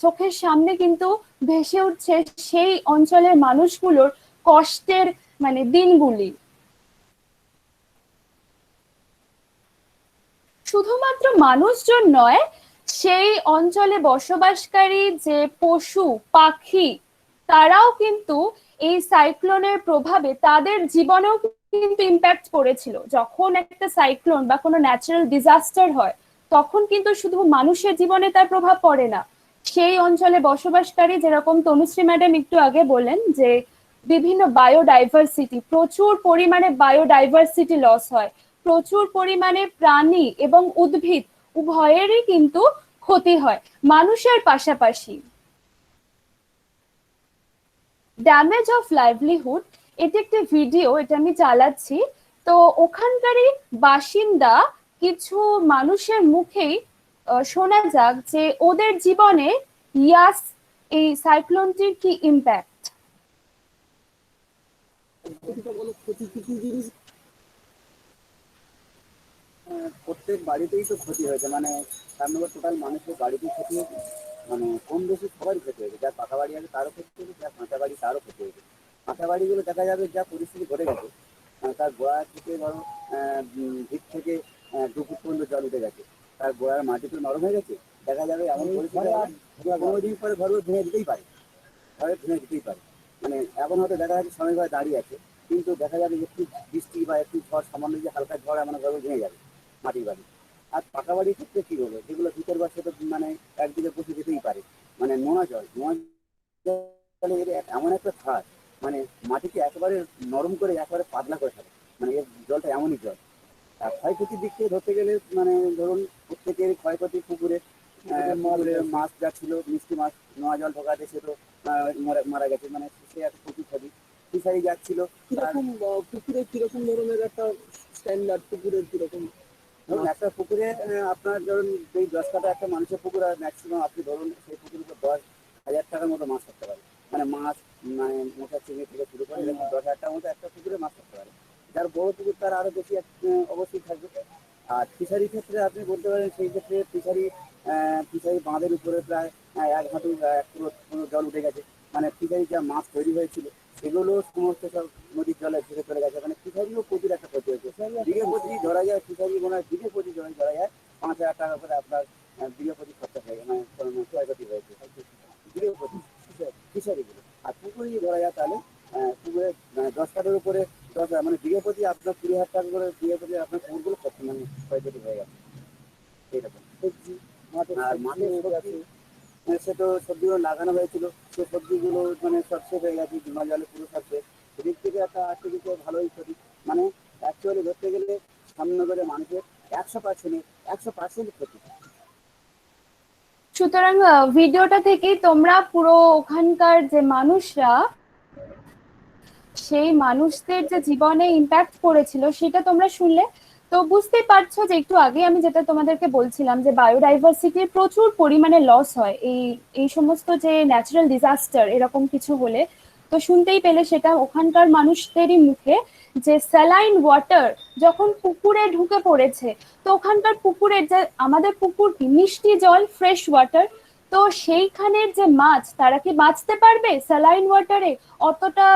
চোখের সামনে কিন্তু ভেসে উঠছে সেই অঞ্চলের মানুষগুলোর কষ্টের মানে দিনগুলি। শুধুমাত্র মানুষজন নয়, সেই অঞ্চলে বসবাসকারী যে পশু পাখি তারাও কিন্তু এই সাইক্লোনের প্রভাবে তাদের জীবনেও কিন্তু ইম্প্যাক্ট পড়েছিল। যখন একটা সাইক্লোন বা কোনো ন্যাচারাল ডিজাস্টার হয় তখন কিন্তু শুধু মানুষের জীবনে তার প্রভাব পড়ে না, সেই অঞ্চলে বসবাসকারী, যেরকম তনুশ্রী ম্যাডাম একটু আগে বললেন যে বিভিন্ন বায়োডাইভার্সিটি, প্রচুর পরিমাণে বায়োডাইভার্সিটি লস হয়, প্রচুর পরিমাণে প্রাণী এবং উদ্ভিদ উভয়েরই কিন্তু ক্ষতি হয় মানুষের পাশাপাশি। ড্যামেজ অফ লাইভলিহুড, এটি একটি ভিডিও, এটা আমি চালাচ্ছি, তো ওখানকারই বাসিন্দা কিছু মানুষের মুখেই শোনা যাক যে ওদের জীবনে ইয়াস এই সাইক্লোনটির কি ইম্প্যাক্ট। প্রত্যেক বাড়িতেই তো ক্ষতি হয়েছে, মানে তার মধ্যে টোটাল মানুষের বাড়িতেই ক্ষতি হয়েছে, মানে কম বেশি সবারই ক্ষতি হয়েছে, যার পাকা বাড়ি আছে তারও ক্ষতি হয়েছে, যার কাঁচা বাড়ি তারও ক্ষতি হয়েছে। কাঁচা বাড়িগুলো দেখা যাবে যা পরিস্থিতি ঘটে গেছে, তার গোড়া থেকে ধরো ভিত থেকে 2 ফুট পর্যন্ত জল উঠে গেছে, তার গোড়ার মাটি তো নরম হয়ে গেছে, দেখা যাবে এমন পরিস্থিতি 15 দিন পরে ঘর ভেঙে দিতেই পারে, ঘরে ভেঙে দিতেই পারে। মানে এখন হয়তো দেখা যাচ্ছে সময় ঘরে দাঁড়িয়ে আছে, কিন্তু দেখা যাবে একটু বৃষ্টি বা একটু ঝড়, সামান্য যে হালকা ঝড় এমন ঘরে ভেঙে যাবে মাটির বাড়ি। আর পাকা বাড়ির ক্ষেত্রে কি বলবো, যেগুলো ভিতর বাসে তো মানে একদিকে বসে যেতেই পারে, মানে নোনা জলের এমন একটা ছাদ, মানে মাটিকে একেবারে নরম করে একেবারে পাতলা করে থাকে, মানে এর জলটা এমনই জল। আর ক্ষয়ক্ষতির দিক থেকে ধরতে গেলে মানে ধরুন প্রত্যেকের ক্ষয়ক্ষতি পুকুরে মাছ যা ছিল, মিষ্টি মাছ, নোয়া জল ঢোকাতে সে তো মারা গেছে, মানে সে একটা প্রচুর ক্ষতি। ফিশারি যাচ্ছিল কিরকম, পুকুরে কিরকম ধরনের একটা স্ট্যান্ডার্ড, পুকুরের কিরকম ধরুন একটা পুকুরে আপনার ধরুন এই 10 কাঠা একটা মানুষের পুকুরে ম্যাক্সিমাম আপনি ধরুন সেই পুকুরে 10,000 টাকার মতো মাছ থাকতে পারে, মানে মাছ মানে মোটা চিংড়ি থেকে শুরু করে এরকম 10,000 টাকার মতো একটা পুকুরে মাছ থাকতে পারে। যার বড় পুকুর তার আরো বেশি অবশ্যই থাকবে। আর ফিশারির ক্ষেত্রে আপনি বলতে পারেন সেই ক্ষেত্রে ফিশারি বাঁধের উপরে প্রায় 1 হাঁটু 1 ফুট জল উঠে গেছে, মানে ফিশারি যা মাছ তৈরি হয়েছিল সেগুলো সমস্ত সব নদীর জলে ভেসে চলে গেছে, মানে ফিশারিও প্রচুর একটা ক্ষতি হয়েছে। বিঘে প্রতি ধরা যায় ফিশারি মনে হয় বিঘে প্রতি ধরা যায় 5,000 টাকা করে আপনার বিঘে প্রতি খরচা হয়ে গেছে, মানে ক্ষয়ক্ষতি হয়েছে বিঘে প্রতি ফিশারিগুলো। আর পুকুরে যদি ধরা যায় তাহলে পুকুরে 10 কাঠার উপরে 10 মানে বিঘে প্রতি আপনার 20,000 টাকা করে বিঘে প্রতি আপনার পুকুরগুলো মানে ক্ষয়ক্ষতি হয়ে গেছে এইরকম। সবজি আর মাঠের সবজি সে তো সবজিগুলো লাগানো হয়েছিল, সে সবজিগুলো মানে সব শেষ হয়ে গেছে, জমা জলে পুরো সব শেষ। সেদিক থেকে একটা আর্থিক দিকে ভালোই ক্ষতি, মানে অ্যাকচুয়ালি ধরতে গেলে সামনগরের মানুষের 100% ক্ষতি। সুতরাং ভিডিওটা থেকে তোমরা পুরো ওখানকার যে মানুষরা, সেই মানুষদের যে জীবনে ইম্প্যাক্ট করেছিল সেটা তোমরা শুনলে। তো বুঝতেই পারছো যে একটু আগে আমি যেটা তোমাদেরকে বলছিলাম যে বায়োডাইভার্সিটির প্রচুর পরিমাণে লস হয় এই সমস্ত যে ন্যাচারাল ডিজাস্টার এরকম কিছু হলে। তো শুনতেই পেলে সেটা ওখানকার মানুষদেরই মুখে যে স্যালাইন ওয়াটার যখন পুকুরে ঢুকে পড়েছে, তো ওখানকার পুকুরের যে আমাদের পুকুর কি মিষ্টি জল, ফ্রেশ ওয়াটার, তো সেইখানের যে মাছ তারা কি বাঁচতে পারবে স্যালাইন ওয়াটারে? অতটা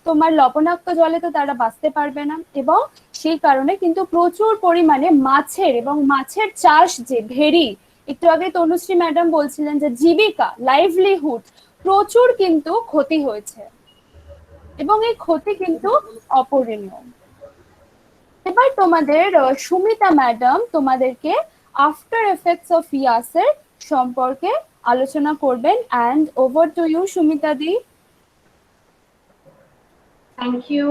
তোমার লবণাক্ত জলে তো তারা বাঁচতে পারবে না। এবং সেই কারণে কিন্তু প্রচুর পরিমাণে মাছের এবং মাছের চাষ যে ভেরি, একটু আগে তনুশ্রী ম্যাডাম বলছিলেন যে জীবিকা, লাইভলিহুড, প্রচুর কিন্তু ক্ষতি হয়েছে এবং এই ক্ষতি কিন্তু অপরিণীয়। এবার তোমাদের সুমিতা ম্যাডাম তোমাদেরকে আফটার এফেক্টস অফ ইয়াসের সম্পর্কে আলোচনা করবেন। And over to you Sumita the. Thank you.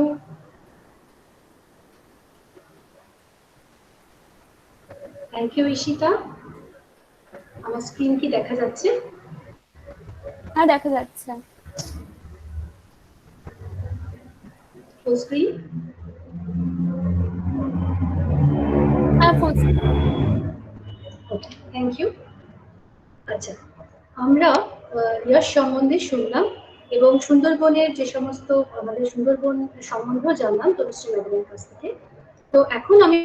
Thank you Ishita. আমার স্ক্রিন কি দেখা যাচ্ছে? হ্যাঁ, দেখা যাচ্ছে। Full screen? হ্যাঁ, full screen. Okay, thank you. আচ্ছা, আমরা ইয়াশ সম্বন্ধে শুনলাম এবং সুন্দরবনের যে সমস্ত আমাদের সুন্দরবন সম্বন্ধেও জানলাম তনুশ্রী ম্যাডামের কাছ থেকে। তো এখন আমি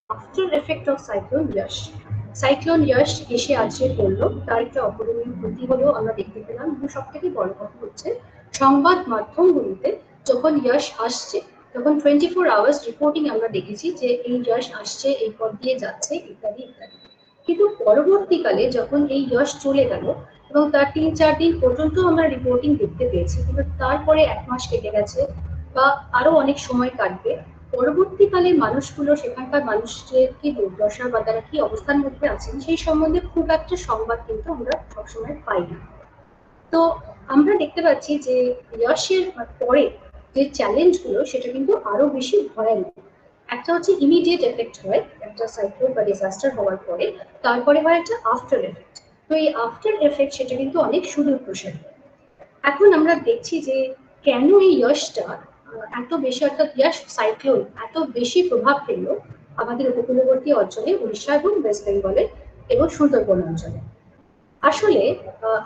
after effect of cyclone Yash এসে আছড়ে পড়লো, তার একটা অপরিণীয় ক্ষতি হলেও আমরা দেখতে পেলাম। এবং সব থেকে বড় কথা হচ্ছে সংবাদ মাধ্যমগুলিতে যখন ইয়াশ আসছে তখন 24 আওয়ার্স রিপোর্টিং আমরা দেখেছি যে এই ইয়াশ আসছে, এই পথ দিয়ে যাচ্ছে, ইত্যাদি ইত্যাদি। কিন্তু পরবর্তীকালে যখন এই ইয়াশ চলে গেল এবং তার 3-4 দিন পর্যন্ত আমরা রিপোর্টিং দেখতে পেয়েছি, কিন্তু তারপরে 1 মাস কেটে গেছে বা আরো অনেক সময় কাটবে। পরবর্তীকালে মানুষগুলো, সেখানকার মানুষের কি দুর্দশা বা তারা কি অবস্থার মধ্যে আছেন সেই সম্বন্ধে খুব একটা সংবাদ কিন্তু আমরা সবসময় পাই না। তো আমরা দেখতে পাচ্ছি যে ইয়াশের পরে যে চ্যালেঞ্জগুলো সেটা কিন্তু আরো বেশি ভয়ানক। একটা হচ্ছে ইমিডিয়েট এফেক্ট হয় একটা সাইক্লোন বা ডিজাস্টার হওয়ার পরে, তারপরে হয় একটা আফটার এফেক্ট। তো এই আফটার এফেক্ট সেটা কিন্তু অনেক সুদূর প্রসারী। এখন আমরা দেখছি যে কেন এই ইয়াশটা এত বেশি, অর্থাৎ ইয়াশ সাইক্লোন এত বেশি প্রভাব ফেললো আমাদের উপকূলবর্তী অঞ্চলে, উড়িষ্যা এবং ওয়েস্ট বেঙ্গলে এবং সুন্দরবন অঞ্চলে। আসলে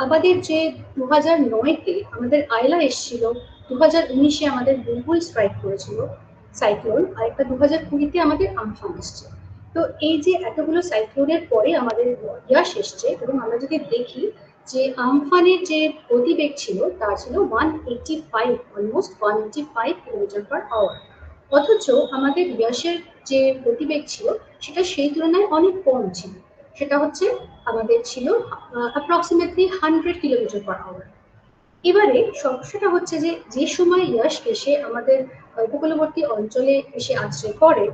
আমাদের যে 2009-তে আমাদের আয়লা এসেছিল, 2019-এ আমাদের বুলবুল স্ট্রাইক করেছিল সাইক্লোন, আর একটা 2020-তে আমাদের আমফান এসছে। তো এই যে এতগুলো সাইক্লোনের পরে আমাদের ইয়াস এসছে, এবং আমরা যদি দেখি যে আমফানের যে গতিবেগ ছিল তা ছিল 185, অলমোস্ট 185 কিলোমিটার পার আওয়ার। অথচ আমাদের ইয়াসের যে গতিবেগ ছিল সেটা সেই তুলনায় অনেক কম ছিল, সেটা হচ্ছে আমাদের ছিল অ্যাপ্রক্সিমেটলি 100 কিলোমিটার পার আওয়ার। এবারে সমস্যাটা হচ্ছে যে যে সময় ইয়াস এসে আমাদের উপকূলবর্তী অঞ্চলে এসে আশ্রয় করে,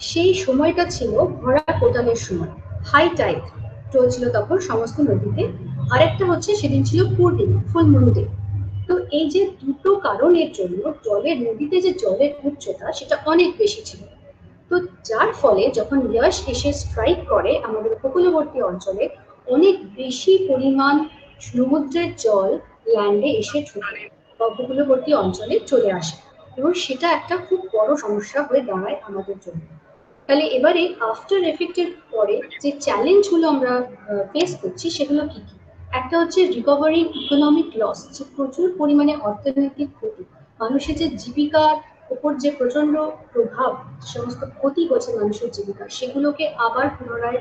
সেই সময়টা ছিল ভরা কোটালের সময়, হাই টাইড চলছিল তখন সমস্ত নদীতে। আরেকটা হচ্ছে সেদিন ছিল পূর্ণিমা, ফুল মুন ডে। তো এই যে দুটো কারণের জন্য জলের নদীতে যে জলের উচ্চতা সেটা অনেক বেশি ছিল। তো যার ফলে যখন ইয়াস এসে স্ট্রাইক করে আমাদের উপকূলবর্তী অঞ্চলে, অনেক বেশি পরিমাণ সমুদ্রের জল ল্যান্ডে এসে ঢোকে বা উপকূলবর্তী অঞ্চলে চলে আসে, এবং সেটা একটা খুব বড় সমস্যা হয়ে দাঁড়ায় আমাদের জন্য। তাহলে এবারে আফটার এফেক্টের পরে যে চ্যালেঞ্জগুলো আমরা ফেস করছি সেগুলো কি কি? একটা হচ্ছে রিকভারি ইকোনমিক লস, যে প্রচুর পরিমাণে অর্থনৈতিক ক্ষতি, মানুষের যে জীবিকার উপর যে প্রচন্ড প্রভাব, সমস্ত ক্ষতি করছে মানুষের জীবিকা, সেগুলোকে আবার পুনরায়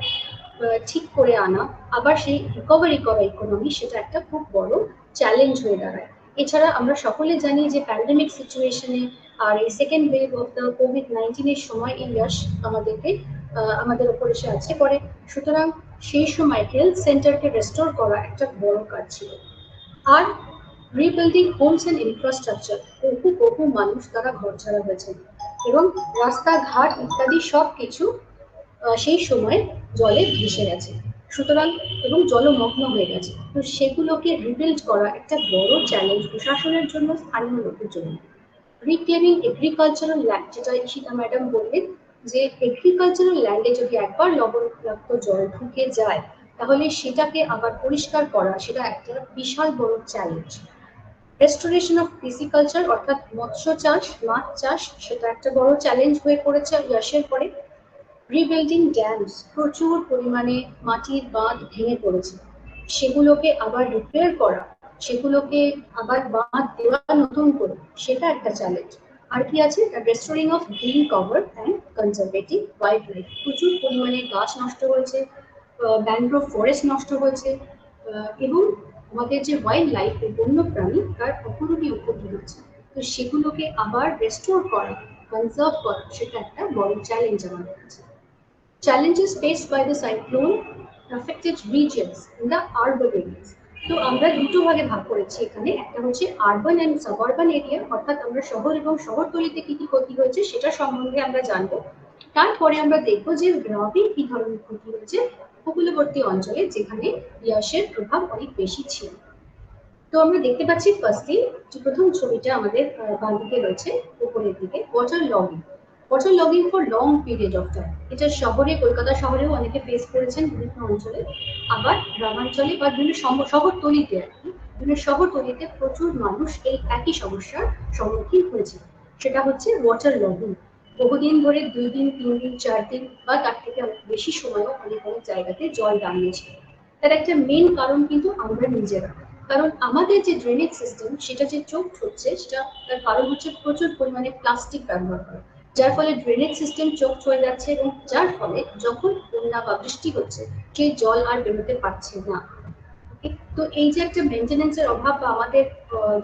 ঠিক করে আনা, আবার সেই রিকভারি করা ইকোনমি, সেটা একটা খুব বড় চ্যালেঞ্জ হয়ে দাঁড়ায়। এছাড়া আমরা সকলে জানি যে প্যান্ডেমিক সিচুয়েশনে আর এই second wave of the COVID-19 সময় এই ইয়াস আমাদের উপর এসে আছে পড়ে। সুতরাং সেই সময় হেলথ সেন্টারকে রেস্টোর করা একটা বড় কাজ ছিল। আর রিবিল্ডিং হোমস অ্যান্ড ইনফ্রাস্ট্রাকচার, বহু মানুষ তারা ঘর ছাড়া হয়েছে, এবং রাস্তাঘাট ইত্যাদি সব কিছু সেই সময় জলে ভেসে গেছে, সুতরাং এবং জলমগ্ন হয়ে গেছে। তো সেগুলোকে রিবিল্ড করা একটা বড় চ্যালেঞ্জ প্রশাসনের জন্য, স্থানীয় লোকের জন্য। রিক্লেমিং এগ্রিকালচারাল ল্যান্ড, যেটা ঈশিতা ম্যাডাম বললেন, যে এগ্রিকালচারাল ল্যান্ডে যদি একবার লবণাক্ত জল ঢুকে যায় তাহলে সেটাকে আবার পরিষ্কার করা, সেটা একটা বিশাল বড় চ্যালেঞ্জ। রেস্টোরেশন অফ পিসিকালচার, অর্থাৎ মৎস্য চাষ, মাছ চাষ, সেটা একটা বড় চ্যালেঞ্জ হয়ে পড়েছে ইয়াসের পরে। রিবিল্ডিং ড্যামস, প্রচুর পরিমাণে মাটির বাঁধ ভেঙে পড়েছে, সেগুলোকে আবার রিপেয়ার করা, সেগুলোকে আবার বাঁধ দেওয়া নতুন করে, সেটা একটা চ্যালেঞ্জ। আর কি আছে? Restoring of green cover and conservative wild life, প্রচুর পরিমাণে গাছ নষ্ট হয়েছে, ম্যানগ্রোভ ফরেস্ট নষ্ট হয়েছে, এবং আমাদের যে ওয়াইল্ড লাইফ, বন্য প্রাণী, তার অপরূপী ক্ষতি হচ্ছে। তো সেগুলোকে আবার রেস্টোর করা, কনজার্ভ করা, সেটা একটা বড় চ্যালেঞ্জ আমাদের কাছে। Challenges faced by the cyclone affected regions in the urban areas. তো আমরা দুটো ভাগে ভাগ করেছি এখানে, একটা হচ্ছে আরবান অ্যান্ড সাবআরবান এরিয়া, অর্থাৎ আমরা শহর এবং শহরতলিতে কি কি ক্ষতি হয়েছে সেটা সম্বন্ধে আমরা জানবো। তারপরে আমরা দেখবো যে গ্রামে কি ধরনের ক্ষতি হয়েছে উপকূলবর্তী অঞ্চলে, যেখানে ইয়াসের প্রভাব অনেক বেশি ছিল। তো আমরা দেখতে পাচ্ছি ফার্স্টলি যে প্রথম ছবিটা আমাদের বাঁ দিকে রয়েছে উপরের দিকে, water logging. Water logging for long period of time, এটা শহরে, কলকাতা শহরেও অনেকে ফেস করেছেন বিভিন্ন অঞ্চলে, আবার গ্রামাঞ্চলে বা বিভিন্ন শহরতলিতে আর কি, বিভিন্ন শহরতলিতে প্রচুর মানুষ এই একই সমস্যার সম্মুখীন হয়েছে। সেটা হচ্ছে ওয়াটার লগিং, বহুদিন ধরে 2 দিন 3 দিন 4 দিন বা তার থেকে অনেক বেশি সময়ও অনেক অনেক জায়গাতে জল দাঁড়িয়েছে। তার একটা মেন কারণ কিন্তু আমরা নিজেরা, কারণ আমাদের যে ড্রেনেজ সিস্টেম সেটা যে চোখ হচ্ছে, সেটা তার কারণ হচ্ছে প্রচুর পরিমাণে প্লাস্টিক ব্যবহার করা, যার ফলে ড্রেনেজ সিস্টেম চোখ হয়ে যাচ্ছে, এবং যার ফলে যখন বন্যা বা বৃষ্টি হচ্ছে সেই জল আর বেরোতে পারছে না। তো এই যে একটা মেনটেন্যান্সের অভাব বা আমাদের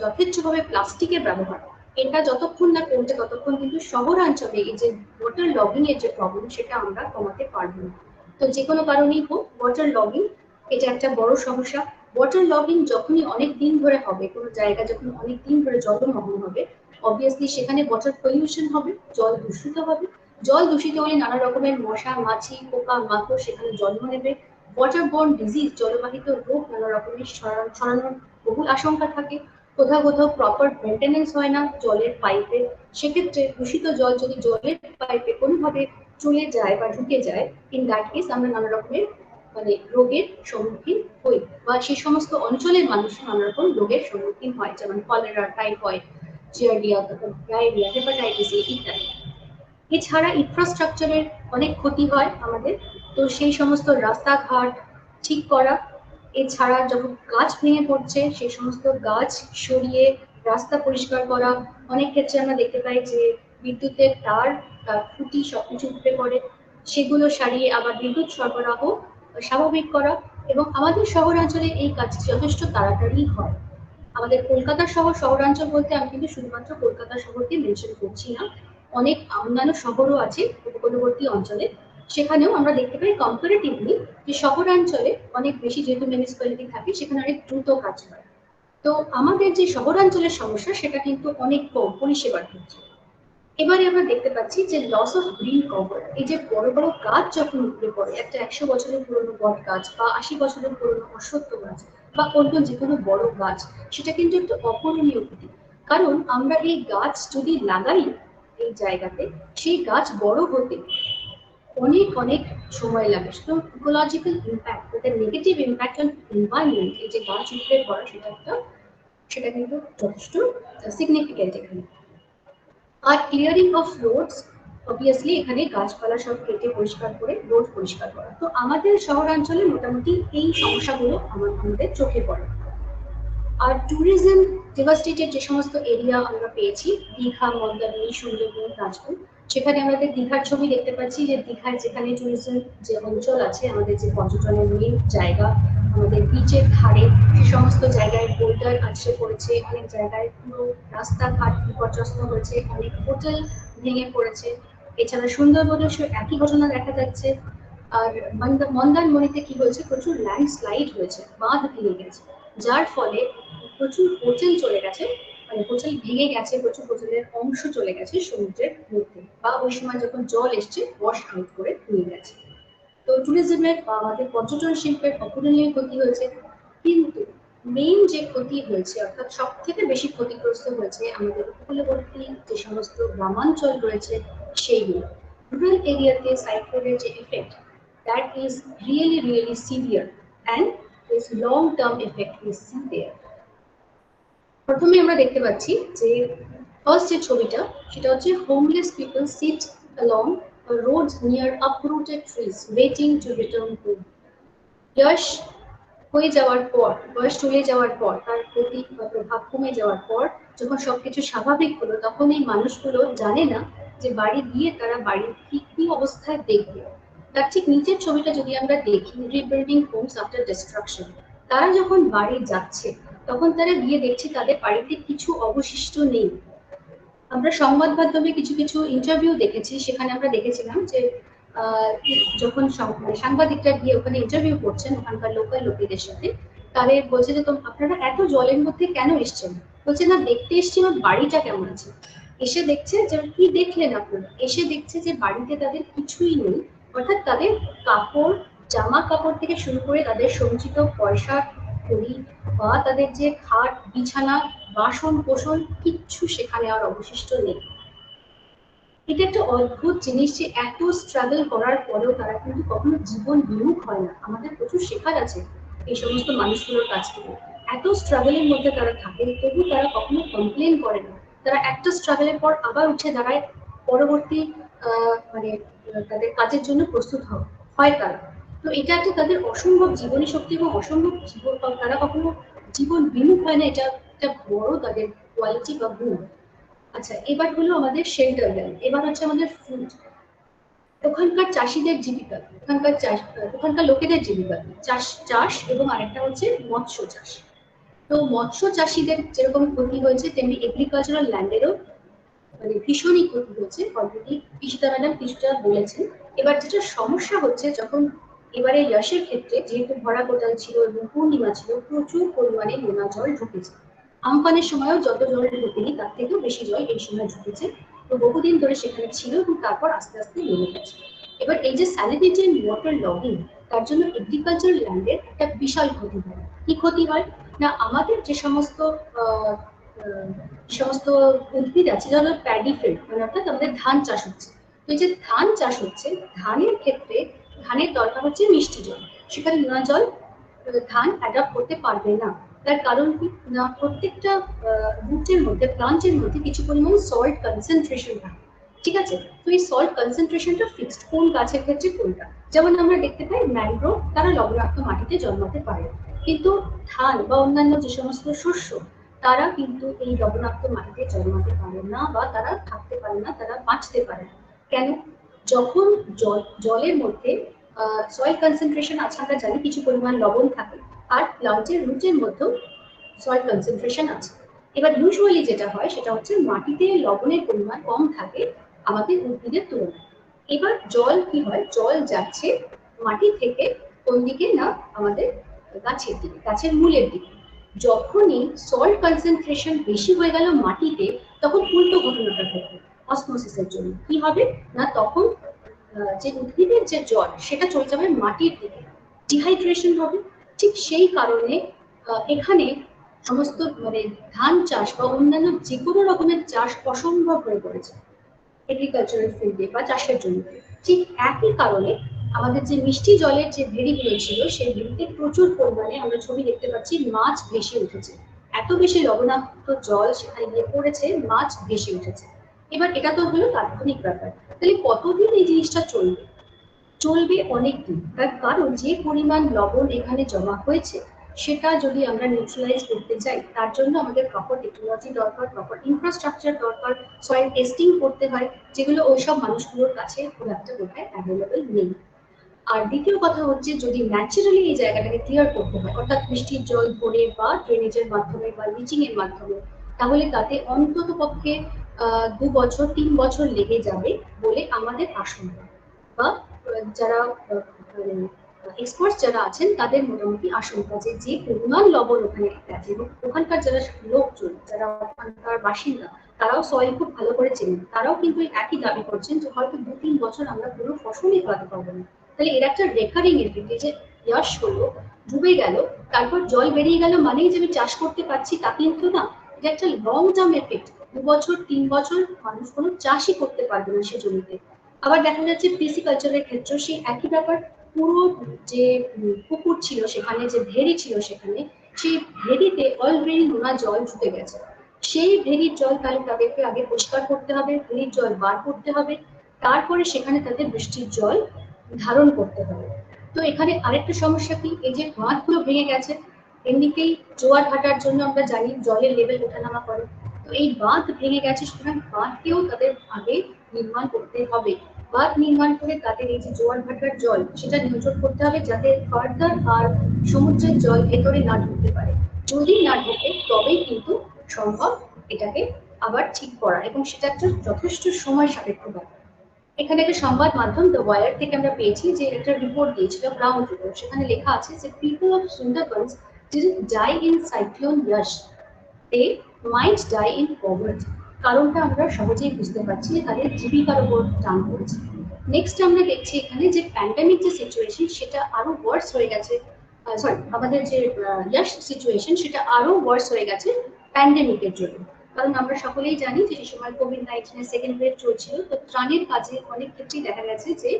যথেচ্ছভাবে প্লাস্টিকের ব্যবহার, এটা যতক্ষণ না কমছে ততক্ষণ কিন্তু শহরাঞ্চলে এই যে ওয়াটার লগিং এর যে প্রবলেম, সেটা আমরা কমাতে পারবো না। তো যে কোনো কারণেই হোক, ওয়াটার লগিং এটা একটা বড় সমস্যা। ওয়াটার লগিং যখনই অনেক দিন ধরে হবে, কোনো জায়গা যখন অনেক দিন ধরে জলমগ্ন হবে, অবভিয়াসলি সেখানে ওয়াটার পলিউশন হবে, জল দূষিত হবে। জল দূষিত হলে নানা রকমের মশা, মাছি, পোকা, মাকড় সেখানে জন্ম নেবে। ওয়াটার বোর্ন ডিজিজ, জলবাহিত রোগ নানা রকমের ছড়ানোর বহু আশঙ্কা থাকে। কোথাও কোথাও প্রপার মেনটেনেন্স হয় না জলের পাইপে, সেক্ষেত্রে দূষিত জল যদি জলের পাইপে কোনোভাবে চলে যায় বা ঢুকে যায়, ইন দ্যাট কেস আমরা নানা রকমের রোগের সম্মুখীন হই, বা সেই সমস্ত অঞ্চলের মানুষ নানা রকম রোগের সম্মুখীন হয়, যেমন কলেরা, টাইফয়েড, চিয়ারডিয়া, ডায়রিয়া, হেপাটাইটিস ইত্যাদি। এছাড়া ইনফ্রাস্ট্রাকচারের অনেক ক্ষতি হয় আমাদের, তো সেই সমস্ত রাস্তাঘাট ঠিক করা, এছাড়া যখন গাছ ভেঙে পড়ছে সেই সমস্ত গাছ সরিয়ে রাস্তা পরিষ্কার করা। অনেক ক্ষেত্রে আমরা দেখতে পাই যে বিদ্যুতের তার, খুঁটি সবকিছু উঠে পড়ে, সেগুলো সারিয়ে আবার বিদ্যুৎ সরবরাহ স্বাভাবিক করা, এবং আমাদের শহরাঞ্চলে এই কাজটি যথেষ্ট তাড়াতাড়ি হয়। আমাদের কলকাতা শহর, শহরাঞ্চল বলতে আমি কিন্তু শুধুমাত্র কলকাতা শহরকে মেনশন করছি না, অনেক অন্যান্য শহরও আছে উপকূলবর্তী অঞ্চলে, সেখানেও আমরা দেখতে পাই কম্পারেটিভলি যে শহরাঞ্চলে অনেক বেশি যেহেতু মিউনিসিপ্যালিটি থাকে সেখানে অনেক দ্রুত কাজ হয়। তো আমাদের যে শহরাঞ্চলের সমস্যা সেটা কিন্তু অনেক কম পরিষেবার ক্ষেত্রে। এবারে আমরা দেখতে পাচ্ছি যে লস অফ গ্রিন কভার, এই যে বড় বড় গাছ যখন উপরে পড়ে, একটা 100 বছরের পুরনো বট গাছ বা 80 বছরের পুরনো অশ্বত্থ গাছ বা অন্য যে কোনো বড় গাছ, সেটা কিন্তু একটা অপূরণীয় ক্ষতি। কারণ আমরা এই গাছ যদি লাগাই এই জায়গাতে, সেই গাছ বড় হতে অনেক অনেক সময় লাগে। তো ecological impact, negative impact on environment, এই যে গাছ উপরে পড়া, সেটা কিন্তু যথেষ্ট সিগনিফিকেন্ট এখানে। আর ক্লিয়ারিং অফ রোডস, অবভিয়াসলি এখানে গাছপালা সব কেটে পরিষ্কার করে রোড পরিষ্কার করা। তো আমাদের শহরাঞ্চলে মোটামুটি এই সমস্যাগুলো আমাদের চোখে পড়ে। আর ট্যুরিজম ডেভাস্টেটেড যে সমস্ত এরিয়া আমরা পেয়েছি, দীঘা, মন্দারমণি, সুন্দরবন, তাজপুর, সেখানে আমাদের দীঘার ছবি দেখতে পাচ্ছি যে দীঘায় যেখানে ট্যুরিজম যে অঞ্চল আছে, আমাদের যে পর্যটনের মেন জায়গা, আমাদের বিচের ধারে, সে সমস্ত জায়গায় বোল্ডার আছড়ে পড়েছে, অনেক জায়গায় পুরো রাস্তাঘাট বিপর্যস্ত হয়েছে, অনেক হোটেল ভেঙে পড়েছে। এছাড়া সুন্দরবনে সে একই ঘটনা দেখা যাচ্ছে। আর মন্দারমণিতে কি হয়েছে, প্রচুর ল্যান্ডস্লাইড হয়েছে, বাঁধ ভেঙে গেছে, যার ফলে প্রচুর হোটেল চলে গেছে, মানে হোটেল ভেঙে গেছে, প্রচুর হোটেলের অংশ চলে গেছে সমুদ্রের মধ্যে, বা ওই সময় যখন জল এসছে ওয়াশ আউট করে নিয়ে গেছে। তো ট্যুরিজমের বা আমাদের পর্যটন শিল্পের অপূরণীয় ক্ষতি হয়েছে। কিন্তু মেইন যে ক্ষতি হয়েছে, অর্থাৎ সব থেকে বেশি ক্ষতিগ্রস্ত হয়েছে আমাদের উপকূলবর্তী যে সমস্ত গ্রামাঞ্চল রয়েছে সেইগুলো। রুরাল এরিয়াতে সাইক্লোনের যে effect, that is really severe and this long term effect is seen there. প্রথমে আমরা দেখতে পাচ্ছি যে ফার্স্ট যে ছবিটা, সেটা হচ্ছে homeless people sit along a road near uprooted trees waiting to return home. বয়স হয়ে যাওয়ার পর, বয়স চলে যাওয়ার পর, তার প্রতি প্রভাব কমে যাওয়ার পর, যখন সবকিছু স্বাভাবিক হলো, তখন এই মানুষগুলো জানে না যে বাড়ি গিয়ে তারা বাড়ির ঠিক কি অবস্থায় দেখবে। তার ঠিক নিচের ছবিটা যদি আমরা দেখি, রিবিল্ডিং হোমস আফটার ডিস্ট্রাকশন, তারা যখন বাড়ি যাচ্ছে তখন তারা গিয়ে দেখছে তাদের বাড়িতে কিছু অবশিষ্ট নেই। আমরা সংবাদ মাধ্যমে কিছু কিছু ইন্টারভিউ দেখেছি, সেখানে আমরা দেখেছিলাম যে যখন সাংবাদিকরা গিয়ে ওখানে ইন্টারভিউ করছেন ওখানকার লোকাল লোকেদের সাথে, তাদের বলছে যে আপনারা এত জলের মধ্যে কেন এসছেন? বলছে না, দেখতে এসছি আমার বাড়িটা কেমন আছে। এসে দেখছে যে কি দেখলেন আপনারা? এসে দেখছে যে বাড়িতে তাদের কিছুই নেই, অর্থাৎ তাদের কাপড়, জামা কাপড় থেকে শুরু করে তাদের সঞ্চিত পয়সা কড়ি বা তাদের যে খাট, বিছানা, বাসন কোসন, কিচ্ছু সেখানে আর অবশিষ্ট নেই। এটা একটা অদ্ভুত জিনিস যে এত স্ট্রাগল করার পরেও তারা কিন্তু কখনো জীবন বিমুখ হয় না। আমাদের প্রচুর শেখার আছে এই সমস্ত মানুষগুলোর কাছ থেকে। এত স্ট্রাগলের মধ্যে তারা থাকে, তবু তারা কখনো কমপ্লেন করে না। তারা একটা স্ট্রাগলের পর আবার উঠে দাঁড়ায়, পরবর্তী মানে তাদের কাজের জন্য প্রস্তুত হয় তারা। তো এটা একটা তাদের অসম্ভব জীবনী শক্তি এবং অসম্ভব জীবন, তারা কখনো জীবন বিমুখ হয় না, এটা একটা বড় তাদের কোয়ালিটি বা গুণ। আচ্ছা, এবার হলো আমাদের শেল্টার গেল, এবার হচ্ছে আমাদের ফুড। ওখানকার চাষিদের জীবিকা, ওখানকার লোকেদের জীবিকা চাষ এবং আরেকটা হচ্ছে মৎস্য চাষ। তো মৎস্য চাষিদের যেরকম ক্ষতি হয়েছে, তেমনি এগ্রিকালচারাল ল্যান্ডেরও মানে ভীষণই ক্ষতি হয়েছে। অলরেডি কৃষিতা ম্যাডাম কিছুটা বলেছেন। এবার যেটা সমস্যা হচ্ছে, যখন এবারে ইয়াসের ক্ষেত্রে যেহেতু ভরা কোটাল ছিল এবং পূর্ণিমা ছিল, প্রচুর পরিমাণে নোনা জল ঢুকেছে। আমফানের সময়ও যত জল ঢুকেনি তার থেকেও বেশি জল এই সময় ঢুকেছে। তো বহুদিন ধরে সেখানে ছিল এবং তারপর আস্তে আস্তে নেমে গেছে। এবার এই যে স্যালিনিটি এন্ড ওয়াটার লগিং, তার জন্য এগ্রিকালচার ল্যান্ডের একটা বিশাল ক্ষতি হয়। কি ক্ষতি হয় না, আমাদের যে সমস্ত উদ্ভিদ আছে, যেমন প্যাডি ফিল্ড, মানে অর্থাৎ আমাদের ধান চাষ হচ্ছে। তো এই যে ধান চাষ হচ্ছে, ধানের ক্ষেত্রে ধানের দরকার হচ্ছে মিষ্টি জল, সেখানে নোনা জল ধান অ্যাডাপ্ট করতে পারবে না। তার কারণ কি না, প্রত্যেকটা রুটের মধ্যে, প্লান্টের মধ্যে কিছু পরিমাণ সল্ট কনসেন্ট্রেশন থাকে, ঠিক আছে? তো এই সল্ট কনসেন্ট্রেশনটা ফিক্সড, কোন গাছের ক্ষেত্রে কোনটা। যেমন আমরা দেখতে পাই ম্যানগ্রোভ, তারা লবণাক্ত মাটিতে জন্মাতে পারে, কিন্তু ধান বা অন্যান্য যে সমস্ত শস্য, তারা কিন্তু এই লবণাক্ত মাটিতে জন্মাতে পারে না, বা তারা থাকতে পারে না, তারা বাঁচতে পারে না। কেন? যখন জলের মধ্যে সয়েল কনসেন্ট্রেশন আছে, আমরা জানি কিছু পরিমাণ লবণ থাকে, আর প্লান্টের রুটের মধ্যেও সয়েল কনসেন্ট্রেশন আছে। এবার ইউজুয়ালি যেটা হয় সেটা হচ্ছে মাটিতে লবণের পরিমাণ কম থাকে আমাদের উদ্ভিদের তুলনায়। এবার জল কি হয়, জল যাচ্ছে মাটি থেকে কোন দিকে না আমাদের গাছের দিকে, গাছের মূলের দিকে। যখনই সল্ট কনসেন্ট্রেশন বেশি হয়ে গেল মাটিতে, তখন উল্টো ঘটনাটা ঘটবে অসমোসিসের জন্য। কি হবে না, তখন যে উদ্ভিদের যে জল সেটা চলে যাবে মাটির দিকে, ডিহাইড্রেশন হবে। ঠিক সেই কারণে এখানে সমস্ত মানে ধান চাষ বা অন্যান্য যে কোনো রকমের চাষ অসম্ভব হয়ে পড়েছে এগ্রিকালচারাল ফিল্ডে বা চাষের জন্য। ঠিক একই কারণে আমাদের যে মিষ্টি জলের যে ভেড়িগুলো ছিল, সেই ভেড়িতে প্রচুর পরিমাণে আমরা ছবি দেখতে পাচ্ছি মাছ ভেসে উঠেছে। এত বেশি লবণাক্ত জল সেখানে গিয়ে পড়েছে, মাছ ভেসে উঠেছে। এবার এটা তো হলো তাৎক্ষণিক ব্যাপার, তাহলে কতদিন এই জিনিসটা চলবে? চলবে অনেকদিন। তার কারণ যে পরিমাণ লবণ এখানে জমা হয়েছে সেটা যদি আমরা নিউট্রালাইজ করতে চাই, তার জন্য আমাদের প্রপার টেকনোলজি দরকার, প্রপার ইনফ্রাস্ট্রাকচার দরকার, সয়েল টেস্টিং করতে হয়, যেগুলো ওইসব মানুষগুলোর কাছে খুব একটা বোধহয় অ্যাভেলেবল নেই। আর দ্বিতীয় কথা হচ্ছে, যদি ন্যাচারালি এই জায়গাটাকে ক্লিয়ার করতে হয়, অর্থাৎ বৃষ্টির জল ধরে বা ড্রেনেজের মাধ্যমে বা লিচিং এর মাধ্যমে, তাহলে তাতে অন্তত পক্ষে 2 বছর 3 বছর লেগে যাবে বলে আমাদের আশঙ্কা, বা যারা এক্সপার্টস যারা আছেন তাদের মোটামুটি আশঙ্কা যে যে পরিমাণ লবণ ওখানে আছে, এবং ওখানকার যারা লোকজন, যারা ওখানকার বাসিন্দা, তারাও সয়েল খুব ভালো করে চেনেন, তারাও কিন্তু একই দাবি করছেন যে হয়তো 2-3 বছর আমরা পুরো ফসলই ফলাতে পারবো না। তাহলে এর একটা রেকারিং এফেক্ট, যে ইয়াস হলো, ডুবে গেল, তারপর জল বেরিয়ে গেল মানেই যে আমি চাষ করতে পারছি তা কিন্তু না। এটা একটা লং টার্ম এফেক্ট, 2 বছর 3 বছর মানুষ কোনো চাষই করতে পারবে না সে জমিতে। আবার দেখা যাচ্ছে পিসিকালচারের ক্ষেত্রে সেই একই ব্যাপার, পুরো যে পুকুর ছিল সেখানে, যে ভেড়ি ছিল সেখানে, সেই ভেড়িতে অলরেডি নোনা জল ঢুকে গেছে। সেই ভেড়ির জল তাহলে তাদেরকে আগে পরিষ্কার করতে হবে, ভেড়ির জল বার করতে হবে, তারপরে সেখানে তাদের বৃষ্টির জল ধারণ করতে হবে। তো এখানে আরেকটা সমস্যা কি, এই যে বাঁধগুলো ভেঙে গেছে, এমনিতেই জোয়ার ভাটার জন্য আমরা জানি জলের লেভেল ওঠানামা করে, তো এই বাঁধ ভেঙে গেছে, সুতরাং বাঁধকেও তাদের আগে নির্মাণ করতে হবে। বাঁধ নির্মাণ করে তাদের এই যে জোয়ার ভাটার জল সেটা নিয়ন্ত্রণ করতে হবে, যাতে ফার্দার আর সমুদ্রের জল ভেতরে না ঢুকতে পারে। যদি না ঢোকে তবেই কিন্তু সম্ভব এটাকে আবার ঠিক করা, এবং সেটা একটা যথেষ্ট সময় সাপেক্ষ ব্যাপার। এখানে একটা সংবাদ মাধ্যম দ্য ওয়ার থেকে আমরা পেয়েছি যে একটা রিপোর্ট দিয়েছিল, গ্রাউন্ড রিপোর্ট, সেখানে লেখা আছে যে people of Sundarbans didn't die in cyclone Yash, they might die in poverty। কারণটা আমরা সহজেই বুঝতে পারছি যে তাদের জীবিকার উপর টান পড়েছে। নেক্সট আমরা দেখছি এখানে যে প্যান্ডেমিক যে সিচুয়েশন সেটা আরো ওয়ার্স হয়ে গেছে, সরি আমাদের যে ইয়াশ সিচুয়েশন সেটা আরো ওয়ার্স হয়ে গেছে প্যান্ডেমিকের জন্য। কারণ আমরা সকলেই জানি যে সেই সময় কোভিড-19 সেকেন্ড ওয়েভ চলছিল, তো ত্রাণের কাজে অনেক ক্ষেত্রেই দেখা গেছে যে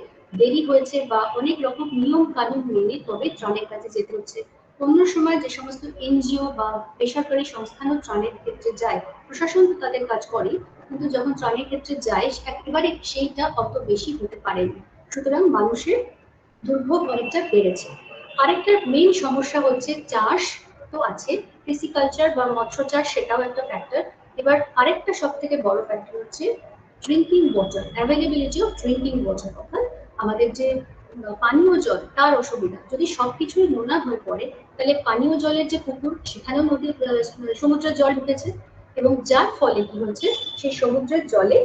দেরি হয়েছে, বা অনেক রকম নিয়ম কানুন মেনে তবে ত্রাণের কাজে যেতে হচ্ছে। অন্য সময় যে সমস্ত এনজিও বা বেসরকারি সংস্থানও ত্রাণের ক্ষেত্রে যায়, প্রশাসন তো তাদের কাজ করে, কিন্তু যখন ত্রাণের ক্ষেত্রে যায় একেবারে সেইটা অত বেশি হতে পারেনি, সুতরাং মানুষের দুর্ভোগ অনেকটা বেড়েছে। আরেকটা মেইন সমস্যা হচ্ছে চাষ তো আছে, পিসিকালচার বা মৎস্য চাষ সেটাও একটা ফ্যাক্টর। এবার আরেকটা সব থেকে বড় ফ্যাক্টর হচ্ছে drinking water, availability of drinking water, অর্থাৎ আমাদের যে পানীয় জল তার অসুবিধা। যদি সবকিছুই নোনা হয়ে পড়ে তাহলে পানীয় জলের যে পুকুর সেখানেও নদীর সমুদ্রের জল ঢুকেছে, এবং যার ফলে কি হচ্ছে সেই সমুদ্রের জলে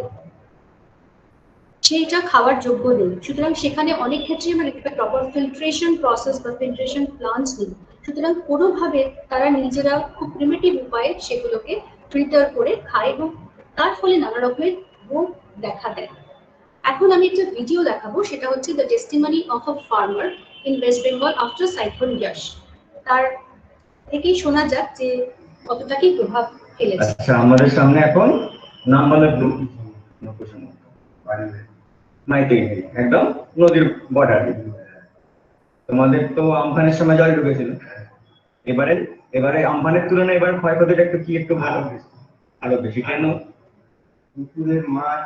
সেইটা খাওয়ার যোগ্য নেই। সুতরাং সেখানে অনেক ক্ষেত্রে মানে একটা প্রপার ফিল্ট্রেশন প্রসেস বা ফিল্ট্রেশন প্লান্টস নেই। সুতরাং কোনোভাবে তারা নিজেরা খুব প্রিমিটিভ উপায়ে সেগুলোকে ফিল্টার করে খায়, এবং তার ফলে নানা রকমের রোগ দেখা দেয়। এখন আমি একটা ভিডিও দেখাবো, সেটা হচ্ছে the testimony of a farmer in West Bengal after cyclone Yash. তার থেকেই শোনা যাক যে কতটা কি প্রভাব ফেলেছে। আচ্ছা, আমাদের সামনে এখন নাম্বালের গ্রুপ মাইটি একদম নদীর বর্ডারে। তোমাদের তো আমফানের সময় জল ঢুকেছিল, এবারে আমফানের তুলনায় এবার ক্ষয়ক্ষতিটা একটু কি একটু ভালো আরো বেশি কেন? পুকুরের মাছ,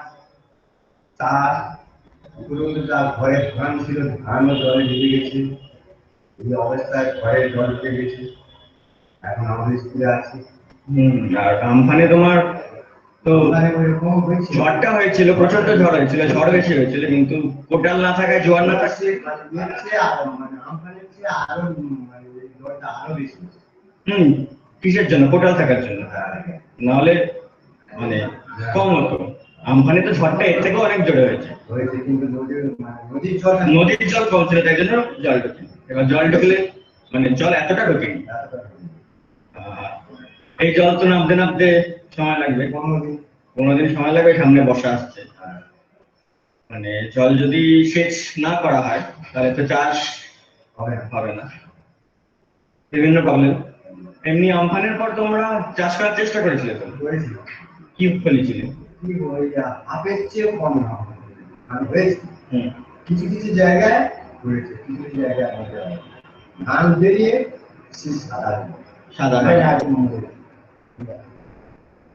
চাষ, পুকুরে যা ঘরের ধান ছিল ধানও জলে ডুবে গেছে। এই অবস্থায় ঘরের জল উঠে গেছে, এখন আমাদের স্কুলে আছে। আর আমফানে তোমার তো ঝড়টা হয়েছিল, প্রচন্ড ঝড় হয়েছিল, ঝড় বেশি হয়েছিল, কিন্তু কোটাল না থাকায়, জোয়ার না থাকছে কিসের জন্য? কোটাল থাকার জন্য। নাহলে মানে কম হতো। আমফানে তো ঝড়টা এর থেকেও অনেক জোরে হয়েছে, নদীর জল কম ছিল, তাই জন্য জল ঢুকে। এবার জল ঢুকলে মানে জল এতটা ঢোকেনি, এই জল তো নামতে নামতে সময় লাগবে, 15 দিন সময় লাগবে। সামনে বর্ষা আসছে, মানে জল যদি সেচ না করা হয় তাহলে তো চাষ হবে না, বিভিন্ন প্রবলেম। এমনি আমফানের পর তোমরা চাষ করার চেষ্টা করেছিলে তো? কি ফলেছিলে? আপের চেয়ে কম কিছু কিছু জায়গায় হয়েছে, কিছু কিছু জায়গায় ধান বেরিয়ে সাদা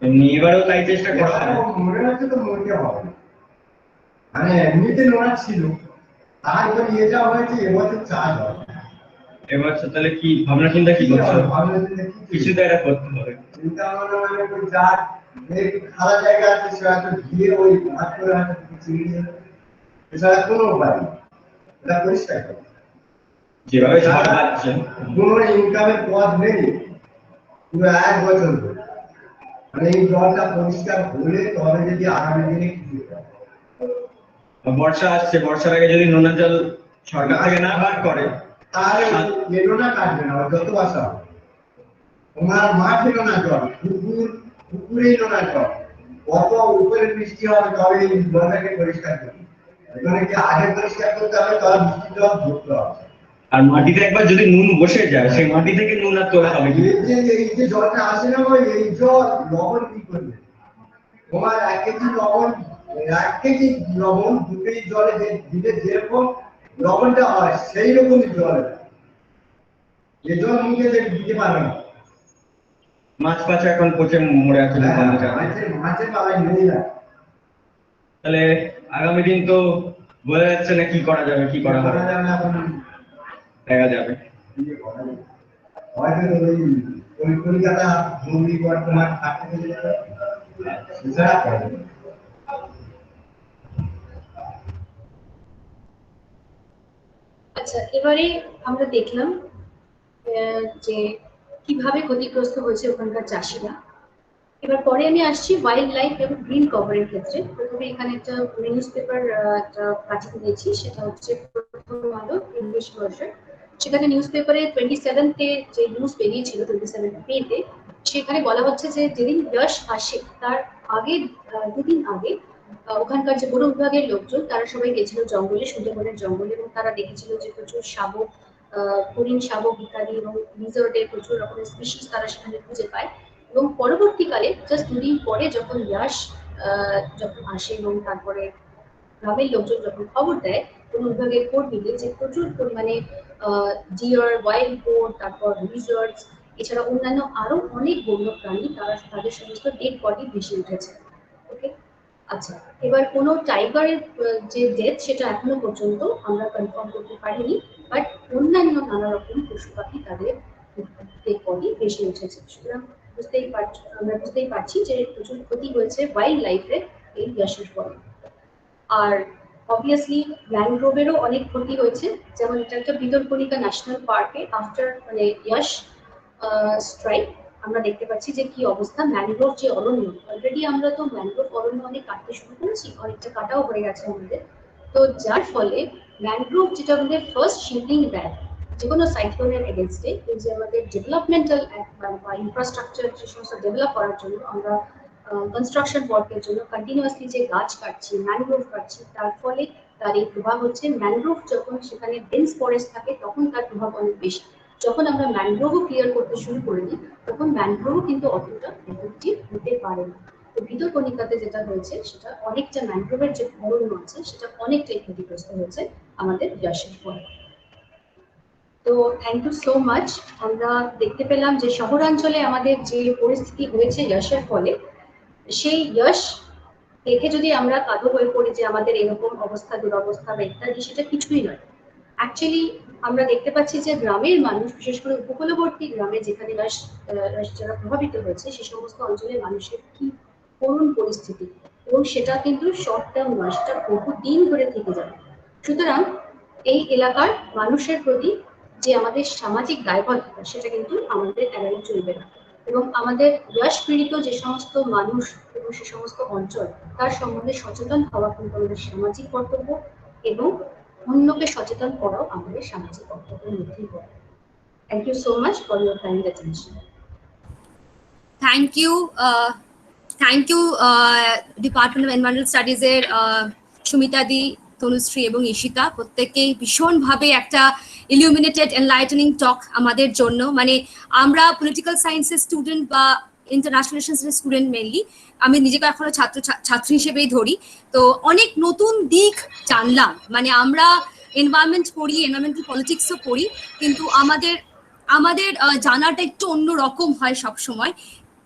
এমনি এবারেও তাই চেষ্টা করা হবে? মনে হচ্ছে তো মনে হবে না, মানে এমনিতে নোনা ছিল, তারপর এটা হয়েছে এবছর চাষ হবে। এবছর তাহলে কি ভাবনা চিন্তা কি করছো? কিছু তো একটা করতে হবে। চিন্তা ভাবনা মানে ওই যার খারাপ জায়গা আছে সে হয়তো গিয়ে ওই মাছ করে হয়তো চিড়িয়ে, এছাড়া কোনো উপায় নেই। এটা পরিষ্কার করে যেভাবে ঝড় বাজছে, কোনো ইনকামের পথ নেই পুরো 1 বছর ধরে। মানে এই জলটা পরিষ্কার হলে তবে যদি আগামী দিনে কিছু বর্ষা আসছে, বর্ষার আগে যদি নোনা জল সরকার থেকে না বার করে তাহলে নোনা কাটবে না, যত আসা তোমার মাঠে নোনা জল, পুকুরে নোনা জল, কত উপরে বৃষ্টি হবে তবে এই জলটাকে পরিষ্কার করবে। এখানে কি আগে পরিষ্কার করতে হবে, তবে বৃষ্টির জল ধরতে হবে। আর মাটিতে একবার যদি নুন বসে যায়, সেই মাটি থেকে নুন আর তোলা হবে কি? এই যে জলটা আসে না, এই জল লবণ কি করবে? তোমার 1 কেজি লবণ, 1 কেজি লবণ 2 কেজি জলে দিলে যেরকম লবণটা হয় সেই রকমই জল, এই জল মুখে দিতে পারবে না। মাছ পাচা এখন পচে মরে আছে, মাছের পালাই নেই না। তাহলে আগামী দিন তো বোঝা যাচ্ছে না কি করা যাবে, কি করা হবে দেখা যাবে। হয়তো ওই কলকাতা মুম্বাই বর্তমান থাকতে চলে যাবে, আচ্ছা, এবারে আমরা দেখলাম যে কিভাবে ক্ষতিগ্রস্ত হয়েছে ওখানকার চাষিরা। এবার পরে আমি আসছি ওয়াইল্ড লাইফ এবং গ্রিন কভারের ক্ষেত্রে। প্রথমে এখানে একটা নিউজ পেপার একটা কাটিয়ে দিয়েছি, সেটা হচ্ছে প্রথম আলো ইংলিশ ভার্সন। সেখানে নিউজ পেপারে 27-তে যে নিউজ বেরিয়েছিল 27 মে, সেখানে বলা হচ্ছে যে যেদিন যশ আসে তার আগে 2 দিন আগে ওখানকার যে বন বিভাগের লোকজন তারা সবাই গেছিল জঙ্গলে, সুন্দরবনের জঙ্গলে, এবং তারা দেখেছিল যে প্রচুর শাবক, হরিণ, শাবক ইত্যাদি এবং লিজার্ডের প্রচুর রকমের স্পিসিস তারা সেখানে খুঁজে পায়। এবং পরবর্তীকালে জাস্ট 2 দিন পরে যখন যশ যখন আসে এবং তারপরে গ্রামের লোকজন যখন খবর দেয় বন বিভাগের কর্মীদের যে প্রচুর পরিমাণে ডিয়ার, ওয়াইল্ড বোর, তারপর লিজার্ডস, এছাড়া অন্যান্য আরো অনেক বন্য প্রাণী তাদের সমস্ত ডেড বডি ভেসে উঠেছে। ওকে, আচ্ছা, এবার কোনো টাইগারের যে ডেথ সেটা এখনো পর্যন্ত আমরা কনফার্ম করতে পারিনি, বাট অন্যান্য নানা রকম পশু পাখি তাদের ডেড বডি ভেসে উঠেছে। সুতরাং আমরা বুঝতেই পারছি যে প্রচুর ক্ষতি হয়েছে ওয়াইল্ড লাইফের এই যশের ফলে। আর অবভিয়াসলি ম্যানগ্রোভেরও অনেক ক্ষতি হয়েছে, যেমন এটা একটা ভিতরকণিকা ন্যাশনাল পার্কে আফটার মানে যশ স্ট্রাইক আমরা দেখতে পাচ্ছি যে কি অবস্থা। ম্যানগ্রোভ যে অরণ্য, অলরেডি আমরা তো ম্যানগ্রোভ অরণ্য অনেক কাটতে শুরু করেছি, অনেকটা কাটাও হয়ে গেছে আমাদের। তো যার ফলে ম্যানগ্রোভ যেটা আমাদের ফার্স্ট শিল্ডিং দেয় যে কোনো সাইক্লোনের এগেনস্টে, এই যে আমাদের ডেভেলপমেন্টাল বা ইনফ্রাস্ট্রাকচার যে সমস্ত ডেভেলপ করার জন্য আমরা কনস্ট্রাকশন ওয়ার্কের জন্য কন্টিনিউয়াসলি যে গাছ কাটছি, ম্যানগ্রোভ কাটছি, তার ফলে তার এই প্রভাব হচ্ছে। ম্যানগ্রোভ যখন সেখানে ডেন্স ফরেস্ট থাকে তখন তার প্রভাব অনেক বেশি। যখন আমরা ম্যানগ্রোভও ক্লিয়ার করতে শুরু করে দিই তখন ম্যানগ্রোভও কিন্তু অতটা এফেক্টিভ হতে পারে না। তো ভিতরকণিকাতে যেটা হয়েছে সেটা অনেকটা ম্যানগ্রোভের যে অরণ্য আছে সেটা অনেকটাই ক্ষতিগ্রস্ত হয়েছে আমাদের যশের ফলে। তো থ্যাংক ইউ সো মাচ। আমরা দেখতে পেলাম যে শহরাঞ্চলে আমাদের যে পরিস্থিতি হয়েছে যশের ফলে, সেই যশ দেখে যদি আমরা কাঁদো হয়ে পড়ি যে আমাদের এরকম অবস্থা, দুরবস্থা বা ইত্যাদি, সেটা কিছুই নয়। অ্যাকচুয়ালি আমরা দেখতে পাচ্ছি যে গ্রামের মানুষ, বিশেষ করে উপকূলবর্তী গ্রামে যেখানে যশ যারা প্রভাবিত হয়েছে, সে সমস্ত অঞ্চলের মানুষের কি করুণ পরিস্থিতি, এবং সেটা কিন্তু শর্ট টার্ম নয়, সেটা বহুদিন ধরে থেকে যাবে। সুতরাং এই এলাকার মানুষের প্রতি যে আমাদের সামাজিক দায়বদ্ধতা, সেটা কিন্তু আমাদের এড়ানো চলবে না, এবং আমাদের ইয়াশ পীড়িত যে সমস্ত মানুষ এবং সে সমস্ত অঞ্চল, তার সম্বন্ধে সচেতন হওয়া কিন্তু আমাদের সামাজিক কর্তব্য, এবং অন্যকে সচেতন করাও আমাদের সামাজিক কর্তব্যের মধ্যেই পড়ে। Thank you so much for your kind attention. Thank you department of environmental studies এর সুমিতা দি, তনুশ্রী এবং ঈশিতা, প্রত্যেকেই ভীষণভাবে একটা ইলুমিনেটেড এনলাইটেনিং টক আমাদের জন্য। মানে আমরা পলিটিক্যাল সায়েন্সের স্টুডেন্ট বা ইন্টারন্যাশনাল রিলেশনসের স্টুডেন্ট মেনলি, আমি নিজেকে এখনো ছাত্রী হিসেবেই ধরি, তো অনেক নতুন দিক জানলাম। মানে আমরা এনভায়রনমেন্ট পড়ি, এনভায়রনমেন্টাল পলিটিক্সও পড়ি, কিন্তু আমাদের জানাটা একটু অন্য রকম হয় সব সময়।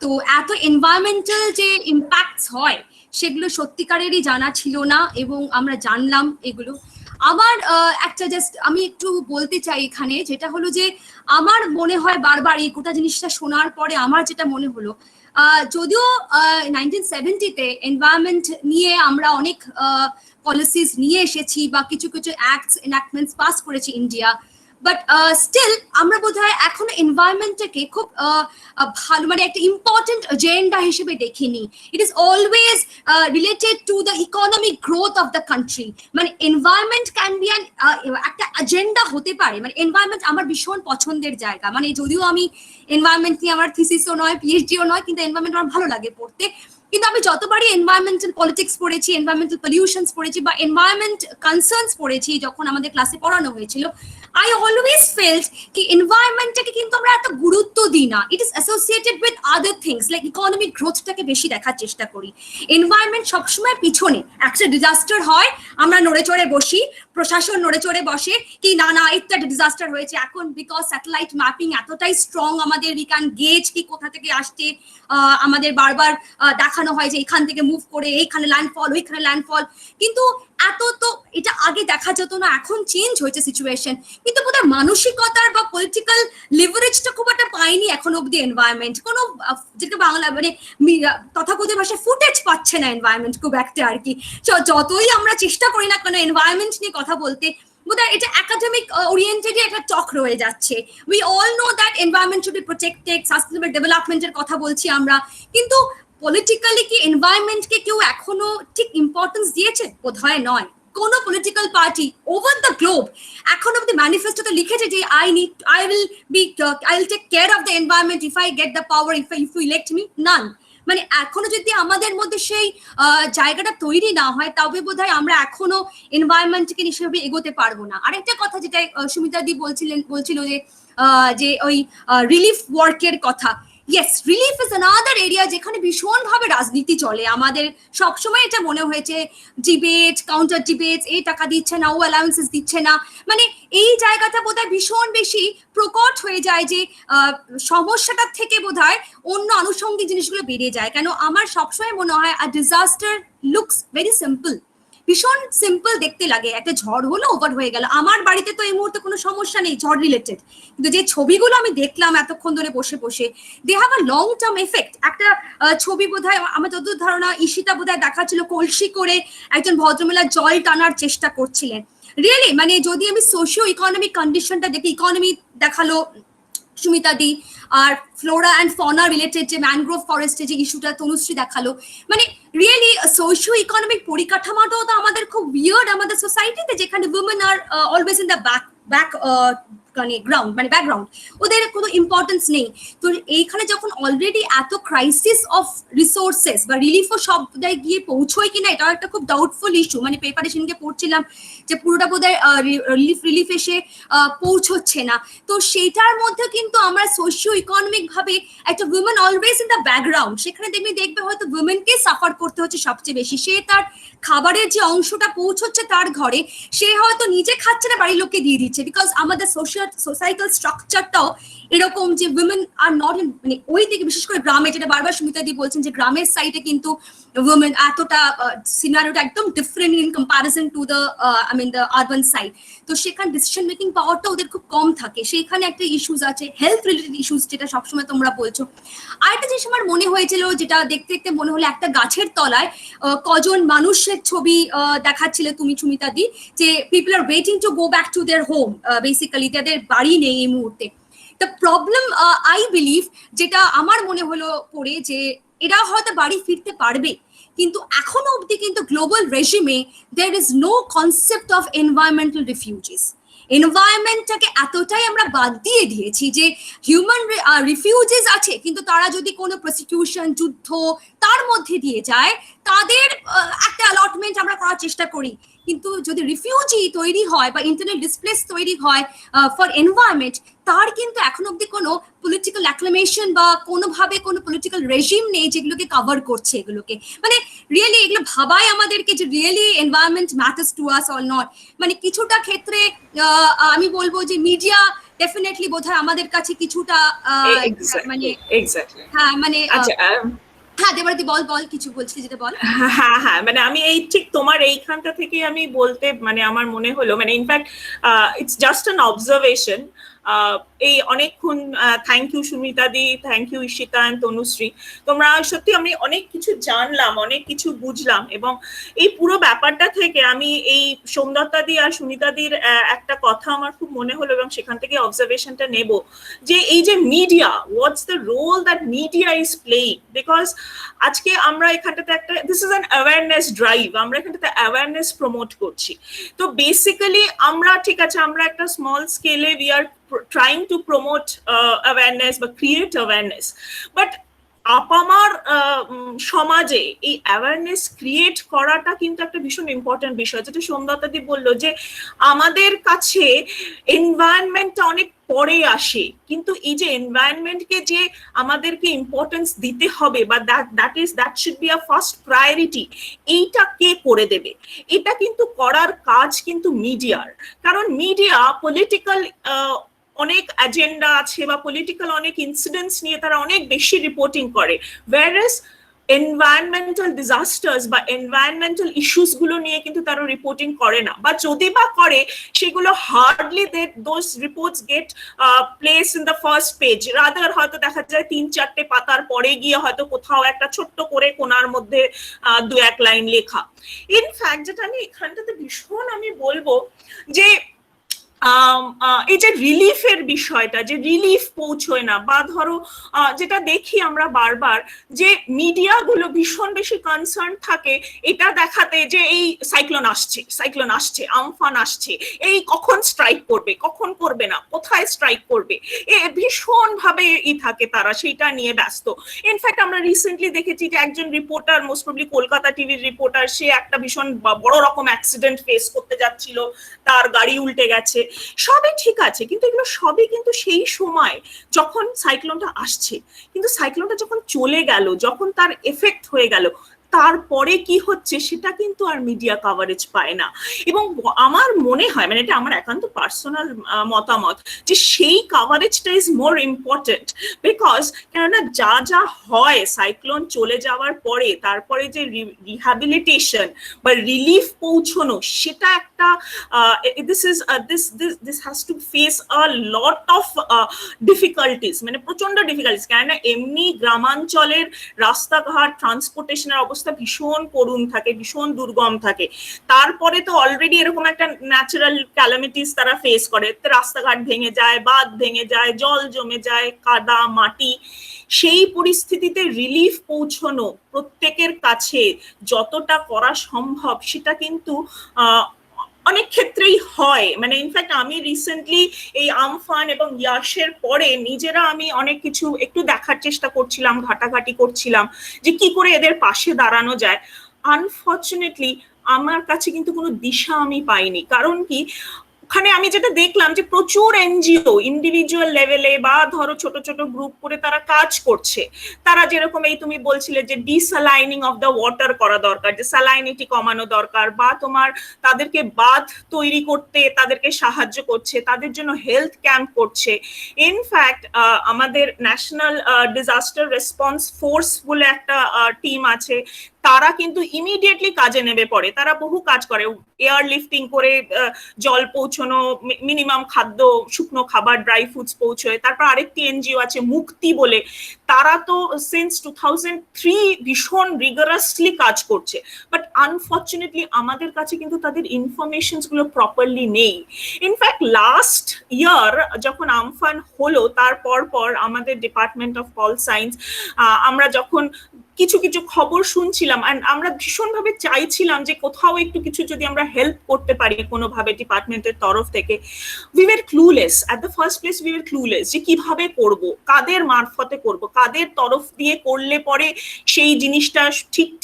তো এত এনভায়রনমেন্টাল যে ইম্প্যাক্টস হয় সেগুলো সত্যিকারেরই জানা ছিল না, এবং আমরা জানলাম এগুলো। আমার একটা জাস্ট আমি একটু বলতে চাই এখানে, যেটা হলো যে আমার মনে হয় বারবার এই গোটা জিনিসটা শোনার পরে আমার যেটা মনে হলো, যদিও 1970-তে এনভায়রনমেন্ট নিয়ে আমরা অনেক পলিসিস নিয়ে এসেছি বা কিছু কিছু অ্যাক্টস এনাক্টমেন্টস পাস করেছি ইন্ডিয়া, বাট স্টিল আমরা বোধহয় এখনো এনভায়রনমেন্টটাকে খুব ভালো, মানে একটা ইম্পর্টেন্ট এজেন্ডা হিসেবে দেখিনি। It is always related to the economic growth of the country. মানে এনভায়রনমেন্ট ক্যান বি একটা এজেন্ডা হতে পারে। মানে এনভায়রনমেন্ট আমার ভীষণ পছন্দের জায়গা। মানে যদিও আমি এনভায়রনমেন্ট নিয়ে আমার থিসিসও নয়, পিএইচডিও নয়, কিন্তু এনভায়রনমেন্ট আমার ভালো লাগে পড়তে। কিন্তু আমি যতবারই এনভায়রনমেন্টাল পলিটিক্স পড়েছি, এনভায়রনমেন্টাল পলিউশনস পড়েছি বা এনভায়রনমেন্ট কনসার্নস পড়েছি যখন আমাদের ক্লাসে পড়ানো হয়েছিল, I always felt কি এনভায়রনমেন্টটাকে কিন্তু আমরা এত গুরুত্ব দিই না। It is associated with other things like economic গ্রোথটাকে বেশি দেখার চেষ্টা করি। এনভায়রনমেন্ট সবসময় পিছনে, একটা ডিজাস্টার হয় আমরা নড়ে চড়ে বসি, প্রশাসন নড়ে চড়ে বসে কি না না একটা ডিজাস্টার হয়েছে। এখন বিকজ স্যাটেলাইট ম্যাপিং এতটাই স্ট্রং আমাদের, উই ক্যান গেজ কি কোথা থেকে আসছে, আমাদের বারবার দেখানো হয় যে এখান থেকে মুভ করে এইখানে ল্যান্ডফল, ওইখানে ল্যান্ডফল, কিন্তু এত তো এটা আগে দেখা যেত না, এখন চেঞ্জ হয়েছে সিচুয়েশন। কিন্তু বোধহয় মানসিকতার বা পলিটিক্যাল লিভারেজটা খুব একটা পায়নি এখন অব্দি এনভায়রনমেন্ট। কোনো যেটা বাংলা মানে তথাকথিত ভাষায় ফুটেজ পাচ্ছে না এনভায়রনমেন্ট খুব একটা আর কি। যতই আমরা চেষ্টা করি না কেন এনভায়রনমেন্ট নিয়ে কথা বলতে, বোধহয় এটা একাডেমিক ওরিয়েন্টেডই একটা টক রয়ে যাচ্ছে। We all know that environment should be protected, sustainable ডেভেলপমেন্টের কথা বলছি আমরা, কিন্তু পলিটিক্যালি কি এনভায়রনমেন্টকে কেউ এখনো ঠিক ইম্পর্টেন্স দিয়েছে? বোধহয় নয়। কোন political party over the globe এখন অব্দি ম্যানিফেস্টোতে লিখেছে যে I will take care of the environment if I get the power, if you elect me? None. মানে এখনো যদি আমাদের মধ্যে সেই জায়গাটা তৈরি না হয়, তবে বোধহয় আমরা এখনো এনভায়রনমেন্টকে হিসেবে এগোতে পারবো না। আরেকটা কথা যেটা সুমিতা দি বলছিল যে ওই রিলিফ ওয়ার্কের কথা, yes, relief is another area যেখানে ভীষণভাবে রাজনীতি চলে। আমাদের সবসময় এটা মনে হয়েছে ডিবেট, কাউন্টার ডিবেট, এই টাকা দিচ্ছে না, ও অ্যালাউন্সেস দিচ্ছে না, মানে এই জায়গাটা বোধহয় ভীষণ বেশি প্রকট হয়ে যায় যে সমস্যাটার থেকে বোধহয় অন্য আনুষঙ্গিক জিনিসগুলো বেরিয়ে যায়। কেন আমার সবসময় মনে হয় আ ডিজাস্টার লুকস ভেরি সিম্পল, ভীষণ সিম্পল দেখতে লাগে। একটা ঝড় হলো, ওভার হয়ে গেল। আমার বাড়িতে তো এই মুহূর্তে কোনো সমস্যা নেই ঝড় রিলেটেড, কিন্তু যে ছবিগুলো আমি দেখলাম এতক্ষণ ধরে বসে বসে, they have a long term effect. একটা ছবি বোধহয় আমার যতদূর ধারণা ঈশিতা বোধহয় দেখাচ্ছিল, কলসি করে একজন ভদ্রমহিলা জল টানার চেষ্টা করছিলেন। রিয়েলি মানে যদি আমি সোশিও ইকোনমিক কন্ডিশনটা দেখি, ইকোনমি দেখালো সুমিতা দি, আর ফ্লোরা অ্যান্ড ফনা রিলেটেড যে ম্যানগ্রোভ ফরেস্টে যে ইস্যুটা তনুশ্রী দেখালো, মানে রিয়েলি সোশিও ইকোনমিক পরিকাঠামোটাও তো আমাদের খুব উইয়ার্ড আমাদের সোসাইটিতে, যেখানে women are always in the back ground, মানে ব্যাকগ্রাউন্ড, ওদের কোনো ইম্পর্টেন্স নেই। তো এইখানে যখন অলরেডি এত ক্রাইসিস অফ রিসোর্সেস বা রিলিফও সব বোধহয় গিয়ে পৌঁছয় কিনা, এটাও একটা খুব ডাউটফুল ইস্যু। মানে প্রিপারেশনকে পড়ছিলাম যে পুরোটা বোধহয় রিলিফ এসে পৌঁছচ্ছে না। তো সেইটার মধ্যে কিন্তু আমরা সোশিও ইকোনমিক ভাবে একটা women always in the background, সেখানে দেখবে হয়তো উইমেনকে সাফার করতে হচ্ছে সবচেয়ে বেশি। সে তার খাবারের যে অংশটা পৌঁছচ্ছে তার ঘরে, সে হয়তো নিজে খাচ্ছে না, বাড়ির লোককে দিয়ে দিচ্ছে, বিকজ আমাদের সোশিয়াল সোসাইটাল স্ট্রাকচারটাও এরকম যে উইমেন আর নট ইন, মানে ওই দিকে বিশেষ করে গ্রামে, যেটা বারবার সুমিতা দি বলছেন যে গ্রামের সাইডে কিন্তু উইমেন এতটা সিনারিওটা একদম different in comparison to the the urban side. তো সেখানে ডিসিশন মেকিং পাওয়ারটা ওদের খুব কম থাকে, সেখানে একটা ইস্যুস আছে, হেলথ রিলেটেড ইস্যুস, যেটা সবসময় তোমরা বলছো। আরেকটা জিনিস আমার মনে হয়েছিল, যেটা দেখতে দেখতে মনে হলো একটা গাছের তলায় কজন মানুষের ছবি দেখাচ্ছিলে তুমি সুমিতা দি, যে people R waiting to go back to their home, basically তাদের বাড়ি নেই এই মুহূর্তে। দ্য প্রবলেম আই বিলিভ, যেটা আমার মনে হলো পড়ে, যে এরা হয়তো বাড়ি ফিরতে পারবে, কিন্তু এখনো অবধি কিন্তু গ্লোবাল রেজিমে there is no concept of environmental refugees. এনভায়রনমেন্টটাকে এতটাই আমরা বাদ দিয়ে দিয়েছি যে হিউম্যান রিফিউজিস আছে, কিন্তু তারা যদি কোনো প্রসিকিউশন, যুদ্ধ তার মধ্যে দিয়ে যায়, তাদের একটা অ্যালটমেন্ট আমরা করার চেষ্টা করি। কিন্তু যদি রিফিউজি তৈরি হয় বা ইন্টারনাল ডিসপ্লেস তৈরি হয় ফর এনভায়রনমেন্ট, তার কিন্তু এখন অব্দি কোনো পলিটিক্যাল অ্যাক্লামেশন বা কোনোভাবে কোনো পলিটিক্যাল রেজিম নেই যেগুলোকে কভার করছে এগুলোকে। মানে রিয়েলি এগুলো ভাবাই আমাদেরকে যে really environment matters to us or not. মানে কিছুটা ক্ষেত্রে আমি বলবো যে মিডিয়া ডেফিনেটলি বোধহয় আমাদের কাছে কিছুটা মানে হ্যাঁ মানে হ্যাঁ দেবারতী বল কিছু বলছিস যেটা বল। হ্যাঁ মানে আমি এই ঠিক তোমার এইখানটা থেকে আমি বলতে মানে আমার মনে হলো, মানে in fact it's just an observation. এই অনেকক্ষণ thank you Sumita the, thank you Ishita and Tanushree, তোমরা সত্যি আমি অনেক কিছু জানলাম, অনেক কিছু বুঝলাম। এবং এই পুরো ব্যাপারটা থেকে আমি এই সোমদত্তা দি আর সুমিতা দির একটা কথা আমার খুব মনে হলো, এবং সেখান থেকে অবজারভেশনটা নেব, যে এই যে media, what's the role that media is playing. Because আজকে আমরা এখানটাতে একটা, this is an awareness drive, আমরা এখানটাতে অ্যাওয়ারনেস প্রমোট করছি। তো বেসিক্যালি আমরা ঠিক আছে, আমরা একটা স্মল স্কেলে we are trying to promote awareness বা create awareness, but আপামার সমাজে এই অ্যাওয়ারনেস ক্রিয়েট করাটা কিন্তু একটা ভীষণ ইম্পর্টেন্ট বিষয়। যেটা সোমদত্তা দি বললো যে আমাদের কাছে এনভায়রনমেন্টটা অনেক পরে আসে, কিন্তু এই যে এনভায়রনমেন্টকে যে আমাদেরকে ইম্পর্টেন্স দিতে হবে বা that should be a first priority, এইটা কে করে দেবে? এটা কিন্তু করার কাজ কিন্তু মিডিয়ার। কারণ মিডিয়া পলিটিক্যাল অনেক এজেন্ডা আছে বা পলিটিক্যাল অনেক ইনসিডেন্টস নিয়ে তারা অনেক বেশি রিপোর্টিং করে, whereas এনভায়রনমেন্টাল ডিজাস্টার্স বা এনভায়রনমেন্টাল ইস্যুস গুলো নিয়ে কিন্তু তারা রিপোর্টিং করে না, বা যদি বা করে সেগুলো hardly those reports get place in the first page, rather হয়তো দেখা যায় 3-4টে পাতার পরে গিয়ে হয়তো কোথাও একটা ছোট্ট করে কোনার মধ্যে 2-1 লাইন লেখা। ইনফ্যাক্ট যেটা আমি এখানটাতে ভীষণ আমি বলবো যে এই যে রিলিফের বিষয়টা, যে রিলিফ পৌঁছয় না, বা ধরো যেটা দেখি আমরা বারবার যে মিডিয়া গুলো ভীষণ বেশি কনসার্ন থাকে এটা দেখাতে যে এই সাইক্লোন আসছে, আমফান আসছে, এই কখন স্ট্রাইক করবে, কখন করবে না, কোথায় স্ট্রাইক করবে, ভীষণ ভাবে থাকে তারা সেইটা নিয়ে ব্যস্ত। ইনফ্যাক্ট আমরা রিসেন্টলি দেখেছি যে একজন রিপোর্টার, মোস্ট প্রবলি কলকাতা টিভির রিপোর্টার, সে একটা ভীষণ বড় রকম অ্যাক্সিডেন্ট ফেস করতে যাচ্ছিল, তার গাড়ি উল্টে গেছে। সবই ঠিক আছে, কিন্তু এগুলো সবই কিন্তু সেই সময় যখন সাইক্লোনটা আসছে, কিন্তু সাইক্লোনটা যখন চলে গেল, যখন তার এফেক্ট হয়ে গেল, তারপরে কি হচ্ছে সেটা কিন্তু আর মিডিয়া কভারেজ পায় না। এবং আমার মনে হয়, মানে এটা আমার একান্ত পার্সোনাল মতামত, যে সেই কভারেজটা ইজ মোর ইম্পর্টেন্ট। বিকজ কেননা যা যা হয় সাইক্লোন চলে যাওয়ার পরে, তারপরে যে রিহ্যাবিলিটেশন বা রিলিফ পৌঁছানো, সেটা একটা this has to face a lot of difficulties, মানে প্রচন্ড ডিফিকাল্টিস। কেননা এমনি গ্রামাঞ্চলের রাস্তাঘাট, ট্রান্সপোর্টেশনের অবস্থা ভীষণ করুণ থাকে, ভীষণ দুর্গম থাকে। তারপরে তো অলরেডি এরকম একটা ন্যাচারাল ক্যালামিটিস তারা ফেস করে, রাস্তাঘাট ভেঙে যায়, বাঁধ ভেঙে যায়, জল জমে যায়, কাদা মাটি। সেই পরিস্থিতিতে রিলিফ পৌঁছানো প্রত্যেকের কাছে যতটা করা সম্ভব সেটা কিন্তু অনেক ক্ষেত্রেই হয়। মানে ইনফ্যাক্ট আমি রিসেন্টলি এই আমফান এবং ইয়াসের পরে নিজেরা আমি অনেক কিছু একটু দেখার চেষ্টা করছিলাম, ঘাটাঘাটি করছিলাম যে কি করে এদের পাশে দাঁড়ানো যায়। আনফর্চুনেটলি আমার কাছে কিন্তু কোনো দিশা আমি পাইনি। কারণ কি, ওখানে আমি যেটা দেখলাম যে প্রচুর এনজিও ইন্ডিভিজুয়াল লেভেলে বা ধরো ছোট ছোট গ্রুপ করে তারা কাজ করছে। তারা যেরকম এই তুমি বলছিলে যে ডিস্যালাইনিং অফ দ্য ওয়াটার করা দরকার, যে স্যালাইনিটি কমানো দরকার, বা তোমার তাদেরকে বাঁধ তৈরি করতে তাদেরকে সাহায্য করছে, তাদের জন্য হেলথ ক্যাম্প করছে। ইনফ্যাক্ট আমাদের ন্যাশনাল ডিজাস্টার রেসপন্স ফোর্স বলে একটা টিম আছে, তারা কিন্তু ইমিডিয়েটলি কাজে নেমে পড়ে। তারা বহু কাজ করে, এয়ার লিফটিং করে জল পৌঁছানো, মিনিমাম খাদ্য, শুকনো খাবার, ড্রাই ফুডস পৌঁছয়। তারপর আরেকটি এনজিও আছে মুক্তি বলে, তারা তো সিন্স 2003 ভীষণ রিগারাসলি কাজ করছে। বাট আনফর্চুনেটলি আমাদের কাছে কিন্তু তাদের ইনফরমেশনস গুলো প্রপারলি নেই। ইনফ্যাক্ট লাস্ট ইয়ার যখন আমফান হলো, তারপর আমাদের ডিপার্টমেন্ট অফ পল সায়েন্স আমরা যখন কিছু কিছু খবর শুনছিলাম, এন্ড আমরা ভীষণভাবে চাইছিলাম যে কোথাও একটু কিছু যদি আমরা হেল্প করতে পারি কোনোভাবে ডিপার্টমেন্টের তরফ থেকে। We were clueless at the first place, we were clueless যে কিভাবে করব, কাদের মারফতে করব, কাদের তরফ দিয়ে করলে পরে সেই জিনিসটা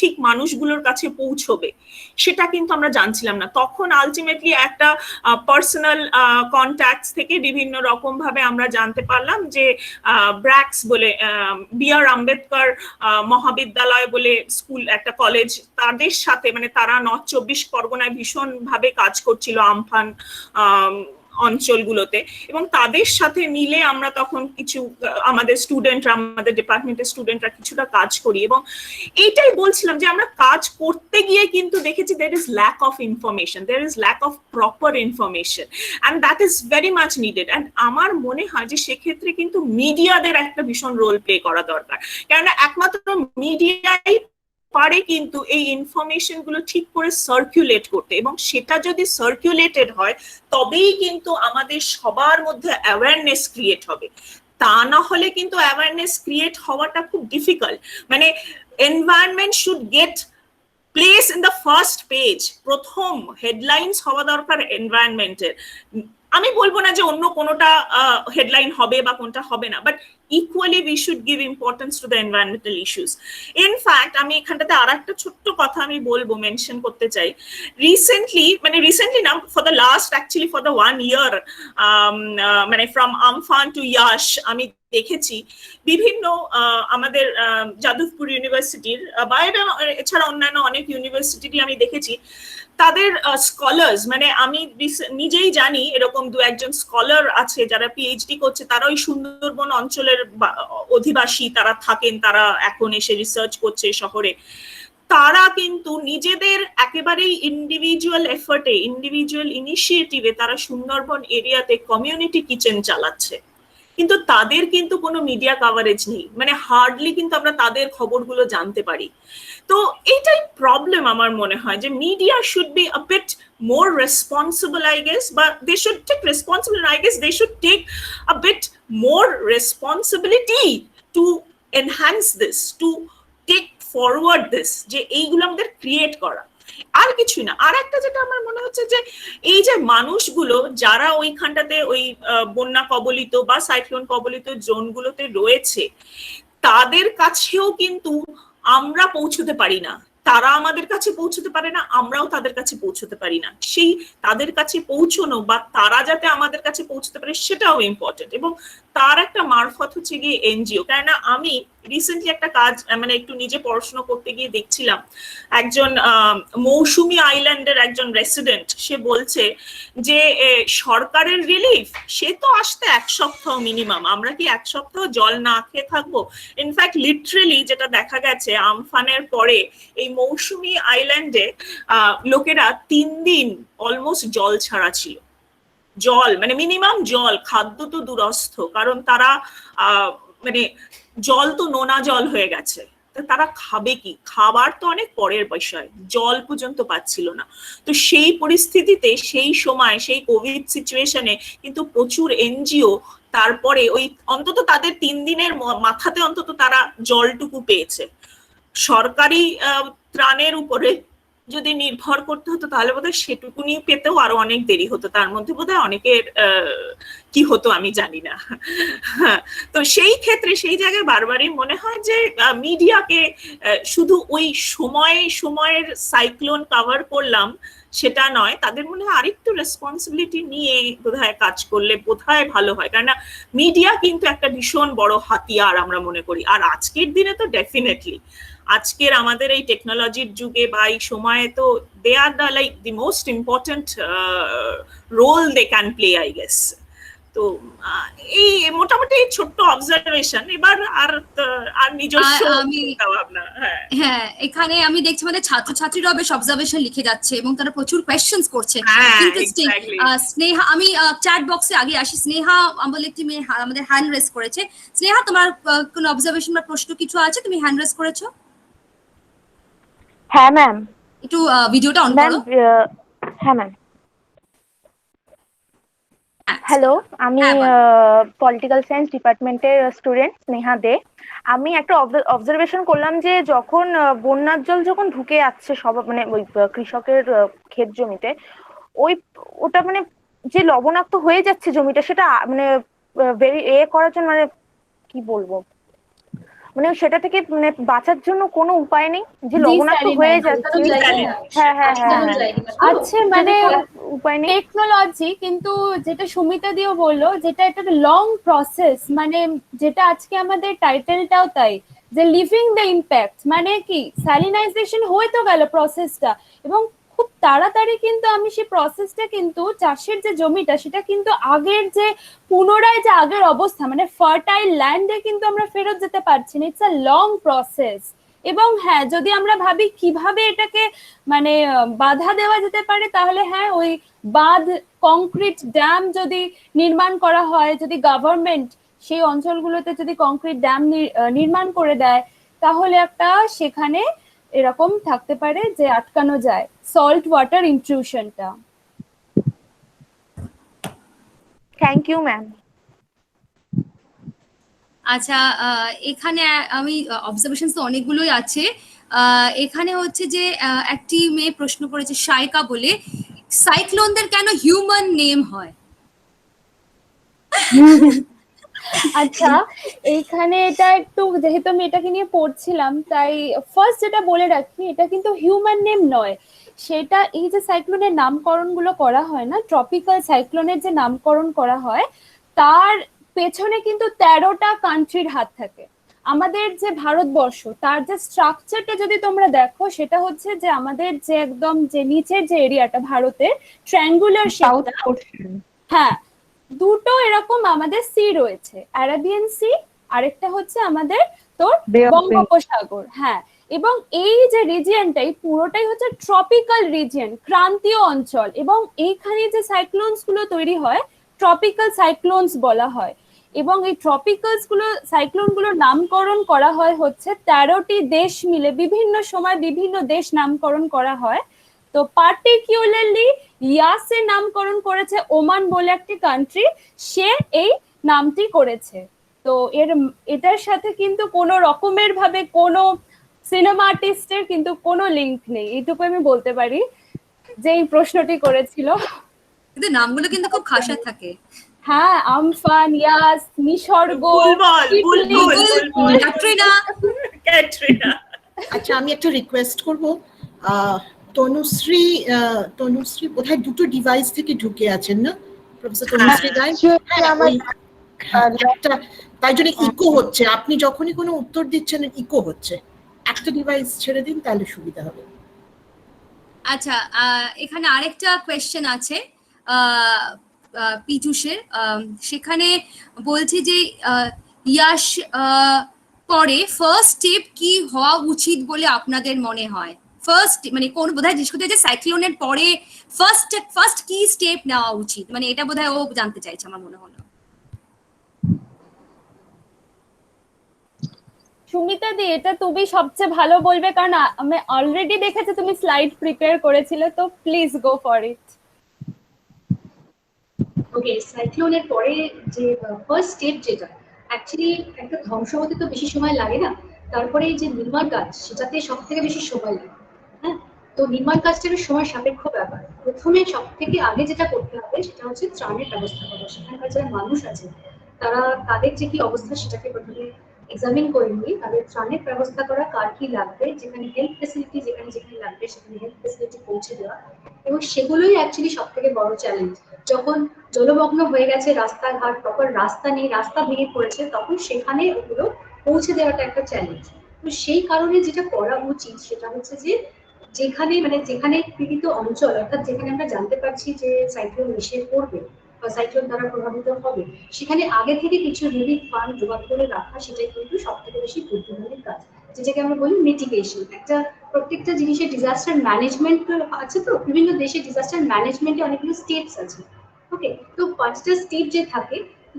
ঠিক মানুষগুলোর কাছে পৌঁছবে, সেটা কিন্তু আমরা জানছিলাম না। তখন আলটিমেটলি একটা পার্সোনাল কন্ট্যাক্টস থেকে বিভিন্ন রকম ভাবে আমরা জানতে পারলাম যে ব্র্যাক্স বলে বি.আর. আম্বেদকর মহাবিদ্যালয় বলে স্কুল, একটা কলেজ, তাদের সাথে মানে তারা নর্থ 24 পরগনায় ভীষণ ভাবে কাজ করছিল আমফান অঞ্চলগুলোতে, এবং তাদের সাথে মিলে আমরা তখন কিছু আমাদের স্টুডেন্টরা, আমাদের ডিপার্টমেন্টের স্টুডেন্টরা কিছুটা কাজ করি। এবং এইটাই বলছিলাম যে আমরা কাজ করতে গিয়ে কিন্তু দেখেছি there is lack of information, there is lack of proper information, and that is very much needed. and আমার মনে হয় যে সেক্ষেত্রে কিন্তু মিডিয়াদের একটা ভীষণ রোল প্লে করা দরকার, কারণ একমাত্র মিডিয়াই পারে কিন্তু এই ইনফরমেশন গুলো ঠিক করে সার্কুলেট করতে, এবং সেটা যদি সার্কুলেটেড হয় তবেই কিন্তু আমাদের সবার মধ্যে অ্যাওয়ারনেস ক্রিয়েট হবে। তা না হলে কিন্তু অ্যাওয়ারনেস ক্রিয়েট হওয়াটা খুব ডিফিকাল্ট। মানে environment should get place in the first page, প্রথম হেডলাইন্স হওয়া দরকার এনভায়রনমেন্টের। আমি বলবো না যে অন্য কোনোটা হেডলাইন হবে বা কোনটা হবে না, but equally we should give importance to the environmental issues. In fact, আমি এখানটাতে আরেকটা ছোট্ট কথা আমি বলবো, মেনশন করতে চাই। রিসেন্টলি না, for the last actually for the 1 year মানে from আমফান to ইয়াশ আমি দেখেছি বিভিন্ন আমাদের যাদবপুর ইউনিভার্সিটির বা এছাড়া অন্যান্য অনেক ইউনিভার্সিটি আমি দেখেছি তাদের স্কলার্স, মানে আমি নিজেই জানি এরকম 2-1 স্কলার আছে যারা পিএইচডি করছে, তারা ওই সুন্দরবন অঞ্চলের অধিবাসী, তারা থাকেন, তারা এখন এসে রিসার্চ করছে শহরে। তারা কিন্তু নিজেদের একেবারেই ইন্ডিভিজুয়াল এফর্টে, ইন্ডিভিজুয়াল ইনিশিয়েটিভে তারা সুন্দরবন এরিয়াতে কমিউনিটি কিচেন চালাচ্ছে, কিন্তু তাদের কিন্তু কোনো মিডিয়া কভারেজ নেই, মানে হার্ডলি কিন্তু আমরা তাদের খবরগুলো জানতে পারি। তো এইটাই প্রবলেম আমার মনে হয়, যে media should be a bit more responsible, I guess, but they should take responsibility, I guess they should take a bit more responsibility to enhance this, to take forward this, যে এইগুলো আমাদের create করা, আর কিছুই না। আর একটা যেটা আমার মনে হচ্ছে যে এই যে মানুষগুলো যারা ওইখানটাতে ওই বন্যা কবলিত বা সাইক্লোন কবলিত জোনগুলোতে রয়েছে, তাদের কাছেও কিন্তু আমরা পৌঁছতে পারি না, তারা আমাদের কাছে পৌঁছতে পারে না, আমরাও তাদের কাছে পৌঁছতে পারি না। সেই তাদের কাছে পৌঁছানো বা তারা যাতে আমাদের কাছে পৌঁছতে পারে সেটাও ইম্পর্টেন্ট, এবং তার একটা মারফত হচ্ছে গিয়ে এনজিও। কেননা আমি রিসেন্টলি একটা কাজ মানে একটু নিজে পড়াশোনা করতে গিয়ে দেখছিলাম, একজন মৌসুমী আইল্যান্ডের একজন রেসিডেন্ট, সে বলছে যে সরকারের রিলিফ সে তো আসতে 1 সপ্তাহ মিনিমাম, আমরা কি 1 সপ্তাহ জল না খেয়ে থাকবো? ইনফ্যাক্ট লিটারেলি যেটা দেখা গেছে আমফানের পরে এই মৌসুমী আইল্যান্ডে লোকেরা 3 দিন অলমোস্ট জল ছাড়া ছিল। জল মানে মিনিমাম জল, খাদ্য তো দূরস্থ, কারণ তারা মানে জল তো নোনা জল হয়ে গেছে, তারা খাবে কি? খাবার তো অনেক পরের বিষয়, জল পর্যন্ত পাচ্ছিল না। তো সেই পরিস্থিতিতে, সেই সময়, সেই কোভিড সিচুয়েশনে কিন্তু প্রচুর এনজিও তারপরে ওই অন্তত তাদের 3 দিনের মাথাতে অন্তত তারা জলটুকু পেয়েছে। সরকারি ত্রাণের উপরে যদি নির্ভর করতে হতো তাহলে বোধহয় সেটুকুনি পেতেও আরো অনেক দেরি হতো, তার মধ্যে বোধহয় অনেকের কি হতো আমি জানি না। তো সেই ক্ষেত্রে সেই জায়গায় বারবারই মনে হয় যে মিডিয়াকে শুধু ওই সময়ের সাইক্লোন কভার করলাম সেটা নয়, তাদের মনে হয় আরেকটু রেসপন্সিবিলিটি নিয়ে বোধহয় কাজ করলে বোধহয় ভালো হয়, কারণ মিডিয়া কিন্তু একটা ভীষণ বড় হাতিয়ার আমরা মনে করি। আর আজকের দিনে তো ডেফিনেটলি আজকের আমাদের এই টেকনোলজির যুগে বা এই সময়ে তো they are the like the most important role they can play, I guess. তো এই মোটামুটি ছোট্ট অবজারভেশন। এবার আর নিজস্ব ভাবনা। হ্যাঁ, এখানে আমি দেখছি আমাদের ছাত্রছাত্রীরা বেশ অবজারভেশন লিখে যাচ্ছে এবং তারা প্রচুর কোয়েশ্চেনস করছে। ইন্টারেস্টিং। স্নেহা, আমি চ্যাট বক্সে আগে আসি। স্নেহা বলে একটি মেয়ে আমাদের হ্যান্ড রেজ করেছে। স্নেহা, তোমার কোনো অবজারভেশন বা প্রশ্ন কিছু আছে? তুমি হ্যান্ড রেজ করেছো? হ্যাঁ ম্যাম। একটু ভিডিওটা অন করো। হ্যাঁ ম্যাম। হ্যালো, আমি পলিটিক্যাল সায়েন্স ডিপার্টমেন্টের স্টুডেন্ট স্নেহা দে। আমি একটা অবজারভেশন করলাম যে যখন বন্যার জল যখন ঢুকে যাচ্ছে সব মানে ওই কৃষকের ক্ষেত জমিতে, ওটা মানে যে লবণাক্ত হয়ে যাচ্ছে জমিটা, সেটা মানে করার জন্য মানে কি বলবো, মানে সেটা থেকে মানে বাঁচার জন্য কোনো উপায় নেই যে লবণাক্ত হয়ে যাচ্ছে। হ্যাঁ হ্যাঁ হ্যাঁ, আচ্ছা, মানে উপায় নেই টেকনোলজি, কিন্তু যেটা সুমিতা দিও বললো, যেটা একটা লং প্রসেস, মানে যেটা আজকে আমাদের টাইটেলটাও তাই, যে লিভিং দ্য ইম্প্যাক্ট, মানে কি স্যালিনাইজেশন হয়ে তো গেল প্রসেসটা, এবং খুব তাড়াতাড়ি কিন্তু আমি সেই প্রসেসটা কিন্তু চাষের যে জমিটা সেটা কিন্তু আগের যে পুনরায় যে আগের অবস্থা মানে ফার্টাইল ল্যান্ডে কিন্তু আমরা ফেরত যেতে পারছি না। It's a long process. এবং হ্যাঁ, যদি আমরা ভাবি কিভাবে এটাকে মানে বাধা দেওয়া যেতে পারে, তাহলে হ্যাঁ, ওই বাঁধ, কংক্রিট ড্যাম যদি নির্মাণ করা হয়, যদি গভর্নমেন্ট সেই অঞ্চলগুলোতে যদি কংক্রিট ড্যাম নির্মাণ করে দেয়, তাহলে একটা সেখানে এরকম থাকতে পারে যে আটকানো যায় সল্ট ওয়াটার ইন্ট্রুশনটা। Thank you ma'am. আচ্ছা, এখানে আমি অবজারভেশন তো অনেকগুলোই আছে। এখানে হচ্ছে যে একটি মেয়ে প্রশ্ন করেছে, শাইকা বলে, সাইক্লোনদের কেন হিউম্যান নেম হয়? আচ্ছা, এইখানে এটা একটু, যেহেতু আমি এটাকে নিয়ে পড়ছিলাম, তাই ফার্স্ট যেটা বলে রাখি, এটা কিন্তু হিউম্যান নেম নয়। সেটা এই যে সাইক্লোনের নামকরণ গুলো করা হয় না, ট্রপিক্যাল সাইক্লোনের যে নামকরণ করা হয়, তার পেছনে কিন্তু 13টা কান্ট্রির হাত থাকে। আমাদের যে ভারতবর্ষ, তার যে স্ট্রাকচারটা যদি তোমরা দেখো, সেটা হচ্ছে যে আমাদের যে একদম যে নিচের যে এরিয়াটা ভারতের ট্রায়াঙ্গুলার শেপটা, হ্যাঁ, দুটো এরকম আমাদের সি রয়েছে, আরাবিয়ান সি, আরেকটা হচ্ছে আমাদের তোর বঙ্গোপসাগর। হ্যাঁ, এবং এই যে রিজিয়নটাই পুরোটাই হচ্ছে ট্রপিক্যাল রিজিয়ন, ক্রান্তীয় অঞ্চল, এবং এইখানে যে সাইক্লোনস গুলো তৈরি হয় ট্রপিক্যাল সাইক্লোনস বলা হয়। এবং এই ট্রপিক্যালস গুলো, সাইক্লোন গুলোর নামকরণ করা হয় হচ্ছে 13টি দেশ মিলে, বিভিন্ন সময় বিভিন্ন দেশ নামকরণ করা হয়। তো পার্টিকুলারলি ইয়াসের নামকরণ করেছে ওমান বলে একটি কান্ট্রি, সে এই নামটি করেছে। তো এটার সাথে কিন্তু কোনো রকমের ভাবে কোনো সিনেমা আর্টিস্টের কিন্তু কোনো লিঙ্ক নেই, এইটুকু আমি বলতে পারি, যে এই প্রশ্নটি করেছিল। কিন্তু নামগুলো কিন্তু খুব খাসা থাকে। হ্যাঁ, আমফান, ইয়াস, নিসর্গ, ক্যাটরিনা। আচ্ছা, আমি একটা রিকোয়েস্ট করব, তনুশ্রী বোধহয় দুটো ডিভাইস থেকে ঢুকে আছেন না প্রফেসর তনুশ্রী রায়? তাই জন্য ইকো হচ্ছে, আপনি যখনই কোনো উত্তর দিচ্ছেন ইকো হচ্ছে, একটা ডিভাইস ছেড়ে দিন তাহলে সুবিধা হবে। আচ্ছা, এখানে আরেকটা কোয়েশ্চেন আছে পীযুষের, সেখানে বলছি যে ইয়াশ পরে ফার্স্ট স্টেপ কি হওয়া উচিত বলে আপনাদের মনে হয়? ফার্স্ট মানে কোন, বোধহয় জিজ্ঞেস করতে যে সাইক্লোনের পরে ফার্স্ট কি স্টেপ নেওয়া উচিত, মানে এটা বোধহয় ও জানতে চাইছে আমার মনে হলো। সুমিতা দি, এটা তুমি সবচেয়ে ভালো বলবে, কারণ আমি অলরেডি দেখেছি তুমি স্লাইড প্রিপেয়ার করেছিলে, তো প্লিজ গো ফর ইট। ওকে, সাইক্লোনের পরে যে ফার্স্ট স্টেপ, যেটা অ্যাকচুয়ালি একটা ধ্বংস হতে তো বেশি সময় লাগে না, তারপরে যে নির্মাণ কাজ, সেটাতে সব থেকে বেশি সময় লাগে। হ্যাঁ, তো নির্মাণ কাজটা একটা সময় সাপেক্ষ ব্যাপার। প্রথমে সব থেকে আগে যেটা করতে হবে সেটা হচ্ছে ত্রাণের ব্যবস্থা করা। সেখানকার যারা মানুষ আছে তারা, তাদের যে কি অবস্থা সেটাকে প্রথমে এক্সামিন করে নিয়ে তাদের ত্রাণের ব্যবস্থা করা, কার কি লাগবে, যেখানে হেলথ ফেসিলিটি যেখানে যেখানে লাগবে সেখানে হেলথ ফেসিলিটি পৌঁছে দেওয়া। এবং সেগুলোই অ্যাকচুয়ালি সব থেকে বড় চ্যালেঞ্জ। যখন জলমগ্ন হয়ে গেছে, রাস্তাঘাট প্রপার রাস্তা নেই, রাস্তা ভেঙে পড়েছে, তখন সেখানে ওগুলো পৌঁছে দেওয়াটা একটা চ্যালেঞ্জ। তো সেই কারণে যেটা করা উচিত সেটা হচ্ছে যে যেখানে যেখানে পীড়িত অঞ্চল, অর্থাৎ যেখানে আমরা জানতে পারছি যে সাইক্লোন এসে পড়বে বা সাইক্লোন দ্বারা প্রভাবিত হবে, সেখানে আগে থেকে কিছু রিলিফ ফান্ড জোগাড় করে রাখা, সেটাই কিন্তু সব থেকে বেশি বুদ্ধিমানের কাজ, যেটাকে আমরা বলি মিটিগেশন। একটা প্রত্যেকটা জিনিসের ডিজাস্টার ম্যানেজমেন্ট আছে, তো বিভিন্ন দেশে ডিজাস্টার ম্যানেজমেন্টে অনেকগুলো স্টেপস আছে। ওকে, তো 5টা স্টেপ যে থাকে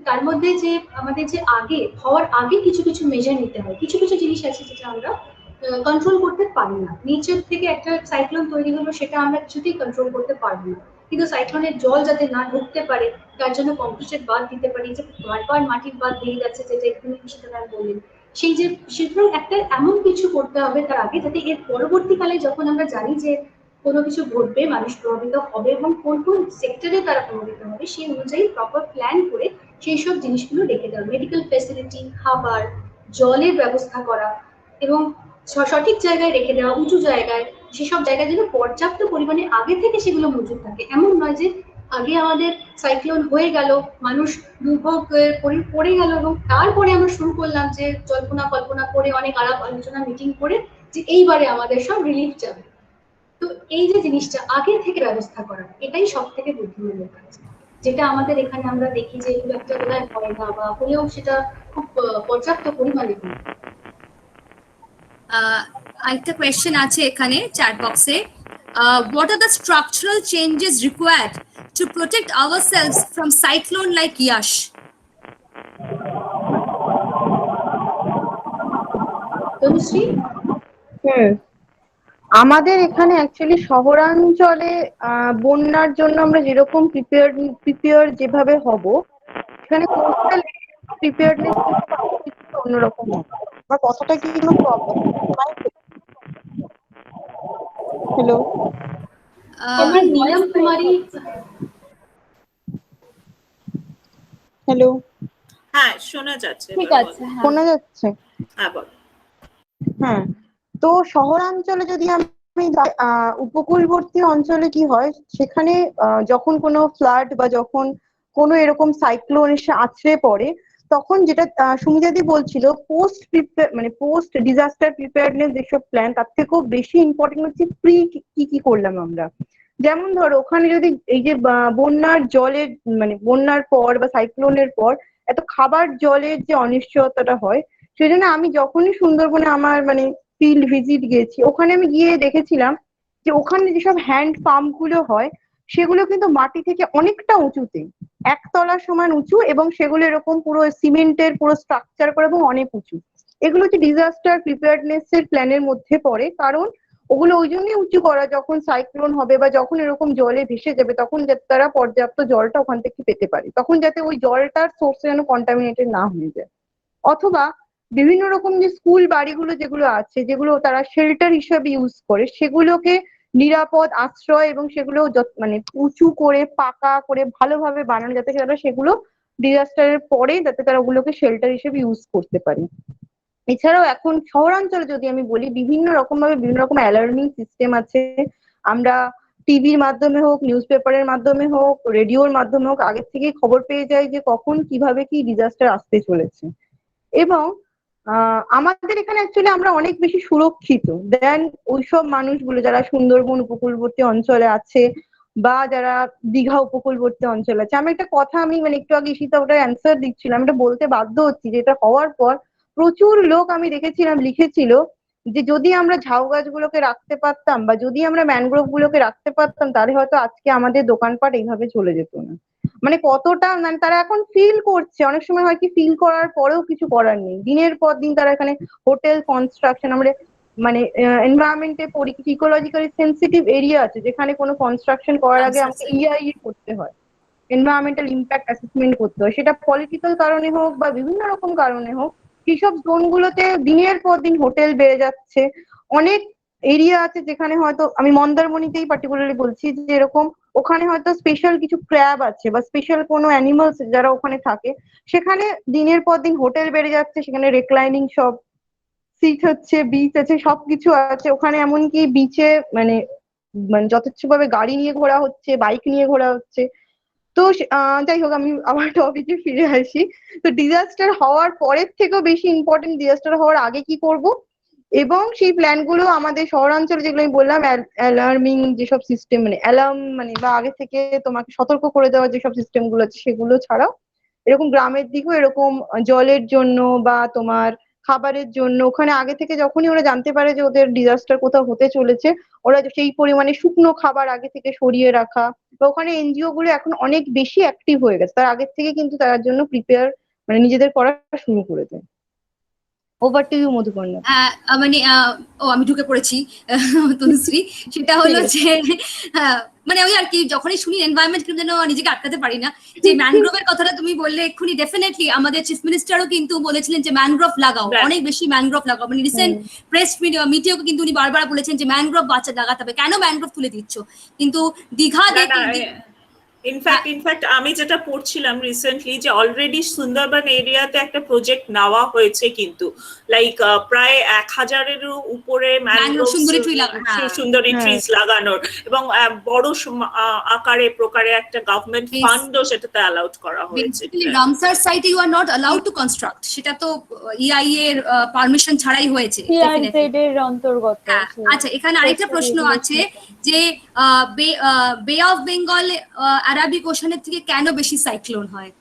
তার মধ্যে যে আমাদের যে আগে হওয়ার আগে কিছু কিছু মেজার নিতে হয়। কিছু কিছু জিনিস আছে যেটা আমরা কন্ট্রোল করতে পারি না। নিচের থেকে একটা সাইক্লোন তৈরি হলো, সেটা আমরা কিছুতেই কন্ট্রোল করতে পারবো না, কিন্তু সাইক্লোনের জল যাতে না ঢুকতে পারে তার জন্য কংক্রিটের বাঁধ দিতে পারি, যে বারবার মাটির বাঁধ দিয়ে যাচ্ছে, যেটা এক্ষুনি সেটা বললেন, সেই যে সুতরাং একটা এমন কিছু করতে হবে তার আগে, যাতে এর পরবর্তীকালে যখন আমরা জানি যে কোনো কিছু ঘটবে, মানুষ প্রভাবিত হবে এবং কোন কোন সেক্টরে তারা প্রভাবিত হবে, সেই অনুযায়ী প্রপার প্ল্যান করে সেই সব জিনিসগুলো রেখে দেওয়া, মেডিকেল ফেসিলিটি, খাবার, জলের ব্যবস্থা করা এবং সঠিক জায়গায় রেখে দেওয়া, উঁচু জায়গায়, সেসব জায়গায় যেন পর্যাপ্ত পরিমাণে আগে থেকে সেগুলো মজুদ থাকে। এমন নয় যে আগে আমাদের সাইক্লোন হয়ে গেল, মানুষ দুর্ভোগ পড়ে গেল এবং তারপরে আমরা শুরু করলাম যে জল্পনা কল্পনা করে অনেক আলাপ আলোচনা মিটিং করে যে এইবারে আমাদের সব রিলিফ যাবে। তো এই যে জিনিসটা আগে থেকে ব্যবস্থা করা, এটাই সব থেকে বুদ্ধিমানের কাজ, যেটা আমাদের এখানে আমরা দেখি যে খুব একটা বোধহয় হয় না, বা হলেও সেটা খুব পর্যাপ্ত পরিমাণে হয়। আরেকটা কোয়েশ্চেন আছে এখানে চ্যাট বক্সে। What are the structural changes required to protect ourselves from cyclone like Yash? Tanushree? আমাদের এখানে অ্যাকচুয়ালি শহরাঞ্চলে বন্যার জন্য আমরা যেরকম প্রিপেয়ার যেভাবে হব, এখানে কোস্টাল প্রিপেয়ারনেস অন্যরকম হবে। আমার কথাটা কি কোনো প্রবলেম? হ্যালো, আমার নীলম কুমারী। হ্যালো, হ্যাঁ শোনা যাচ্ছে, ঠিক আছে, হ্যাঁ শোনা যাচ্ছে? হ্যাঁ বল। হ্যাঁ, তো শহরাঞ্চলে যদি আমি উপকূলবর্তী অঞ্চলে কি হয়, সেখানে যখন কোনো ফ্লাড বা যখন কোনো এরকম সাইক্লোন এসে আছড়ে পড়ে, তখন যেটা সুমিতাদি বলছিল, পোস্ট ডিজাস্টার প্রিপেয়ারনেস যেসব প্ল্যান, তার থেকেও বেশি ইম্পর্টেন্ট হচ্ছে প্রি কি কি করলাম আমরা। যেমন ধরো ওখানে যদি এই যে বন্যার জলের বন্যার পর বা সাইক্লোনের পর এত খাবার জলের যে অনিশ্চয়তাটা হয়, সেই জন্য আমি যখনই সুন্দরবনে আমার ফিল্ড ভিজিট গেছি, ওখানে আমি গিয়ে দেখেছিলাম যে ওখানে যেসব হ্যান্ড পাম্প গুলো হয়, সেগুলো কিন্তু মাটি থেকে অনেকটা উঁচুতে, 1 তলা সমান উঁচু, এবং সেগুলো এরকম পুরো সিমেন্টের পুরো স্ট্রাকচার করে এবং অনেক উঁচু। এগুলো হচ্ছে ডিজাস্টার প্রিপেয়ারনেস এর প্ল্যানের মধ্যে পড়ে, কারণ ওগুলো ওই জন্যই উঁচু করা, যখন সাইক্লোন হবে বা যখন এরকম জলে ভেসে যাবে, তখন যাতে তারা পর্যাপ্ত জলটা ওখান থেকে পেতে পারে, তখন যাতে ওই জলটার সোর্স যেন কন্টামিনেটেড না হয়ে যায়। অথবা বিভিন্ন রকম যে স্কুল বাড়িগুলো যেগুলো আছে, যেগুলো তারা শেল্টার হিসেবে ইউজ করে, সেগুলোকে নিরাপদ আশ্রয় এবং সেগুলো উঁচু করে পাকা করে ভালোভাবে বানানো, যাতে তারা সেগুলো ডিজাস্টারের পরে যাতে তারা ওগুলোকে শেল্টার হিসেবে ইউজ করতে পারে। এছাড়াও এখন শহরাঞ্চলে যদি আমি বলি, বিভিন্ন রকম অ্যালার্মিং সিস্টেম আছে। আমরা টিভির মাধ্যমে হোক, নিউজ পেপারের মাধ্যমে হোক, রেডিওর মাধ্যমে হোক, আগের থেকেই খবর পেয়ে যাই যে কখন কিভাবে কি ডিজাস্টার আসতে চলেছে। এবং আমাদের এখানে অ্যাকচুয়ালি আমরা অনেক বেশি সুরক্ষিত দেন ওইসব মানুষগুলো যারা সুন্দরবন উপকূলবর্তী অঞ্চলে আছে বা যারা দীঘা উপকূলবর্তী অঞ্চলে আছে। আমি একটা কথা একটু আগে ঈশিতা ওটার অ্যান্সার দিচ্ছিলাম, এটা বলতে বাধ্য হচ্ছি যে এটা হওয়ার পর প্রচুর লোক আমি দেখেছিলাম লিখেছিল যে যদি আমরা ঝাউ গাছগুলোকে রাখতে পারতাম বা যদি আমরা ম্যানগ্রোভ গুলোকে রাখতে পারতাম, তাহলে হয়তো আজকে আমাদের দোকানপাট এইভাবে চলে যেত না। কতটা তারা এখন ফিল করছে, অনেক সময় হয় কি ফিল করার পরেও কিছু করার নেই, দিনের পর দিন তারা এখানে হোটেল কনস্ট্রাকশন, আমরা এনভায়রনমেন্টে পড়ি, ইকোলজিক্যালি সেন্সিটিভ এরিয়া আছে যেখানে কোনো কনস্ট্রাকশন করার আগে আমাকে ইআইএ করতে হয়, এনভায়রনমেন্টাল ইম্প্যাক্ট অ্যাসেসমেন্ট করতে হয়, সেটা পলিটিক্যাল কারণে হোক বা বিভিন্ন রকম কারণে হোক। সেইসব জোনগুলোতে দিনের পর দিন হোটেল বেড়ে যাচ্ছে। অনেক এরিয়া আছে যেখানে হয়তো আমি মন্দারমণিতেই পার্টিকুলারলি বলছি যে এরকম ওখানে হয়তো স্পেশাল কিছু ক্র্যাব আছে বা স্পেশাল কোনো অ্যানিমালস যারা ওখানে থাকে, সেখানে দিনের পর দিন হোটেল বেড়ে যাচ্ছে, সেখানে রিক্লাইনিং সব সিট হচ্ছে, বিচ আছে, সবকিছু আছে ওখানে। এমনকি বিচে মানে মানে যথেচ্ছভাবে গাড়ি নিয়ে ঘোরা হচ্ছে, বাইক নিয়ে ঘোরা হচ্ছে। তো যাই হোক, আমি আমার টপিকে ফিরে আসি। তো ডিজাস্টার হওয়ার পরের থেকেও বেশি ইম্পর্টেন্ট ডিজাস্টার হওয়ার আগে কি করব, এবং সেই প্ল্যানগুলো আমাদের শহরাঞ্চলে যেগুলো আমি বললাম, অ্যালার্মিং যেসব সিস্টেম, মানে অ্যালার্ম মানে বা আগে থেকে তোমাকে সতর্ক করে দেওয়ার যেসব সিস্টেম গুলো আছে সেগুলো ছাড়াও এরকম গ্রামের দিকেও এরকম জলের জন্য বা তোমার খাবারের জন্য ওখানে আগে থেকে যখনই ওরা জানতে পারে যে ওদের ডিজাস্টার কোথাও হতে চলেছে, ওরা সেই পরিমাণে শুকনো খাবার আগে থেকে সরিয়ে রাখা, বা ওখানে এনজিও গুলো এখন অনেক বেশি অ্যাক্টিভ হয়ে গেছে, তার আগের থেকে কিন্তু তার জন্য প্রিপেয়ার মানে নিজেদের করা শুরু করে দেয়। Over to you Madhuparna. মানে আমি ঢুকে পড়েছি তনুশ্রী, সেটা হলো যে মানে আমি আর কি যখনই শুনি এনভায়রনমেন্ট কিন্তু যেন নিজেকে আটকাতে পারি না। যে ম্যানগ্রোভের কথাটা তুমি বললে এক্ষুনি, ডেফিনেটলি আমাদের চিফ মিনিস্টারও কিন্তু বলেছিলেন যে ম্যানগ্রোভ লাগাও, অনেক বেশি ম্যানগ্রোভ লাগাও। মানে রিসেন্ট প্রেস মিটিংও কিন্তু উনি বারবার বলেছেন যে ম্যানগ্রোভ বাচ্চা লাগাতে হবে, কেন ম্যানগ্রোভ তুলে দিচ্ছ? কিন্তু দীঘা ইনফ্যাক্ট আমি যেটা পড়ছিলাম রিসেন্টলি যে অলরেডি সুন্দরবন এরিয়াতে একটা প্রজেক্ট নেওয়া হয়েছে, কিন্তু লাইক প্রায় 1000-এরও উপরে ম্যানগ্রোভ সুন্দরী ট্রিজ লাগানোর, এবং বড় আকারে প্রকারে একটা গভর্নমেন্ট ফান্ডও সেটাতে অ্যালাউড করা হয়েছে। রামসার সাইটে you are not allowed to construct, সেটা তো ইআই এর পারমিশন ছাড়াই হয়েছে, এর অন্তর্গত। আচ্ছা, এখানে আরেকটা প্রশ্ন আছে যে বে অফ বেঙ্গল আরাবিক ওশানের থেকে কেন বেশি সাইক্লোন হয়?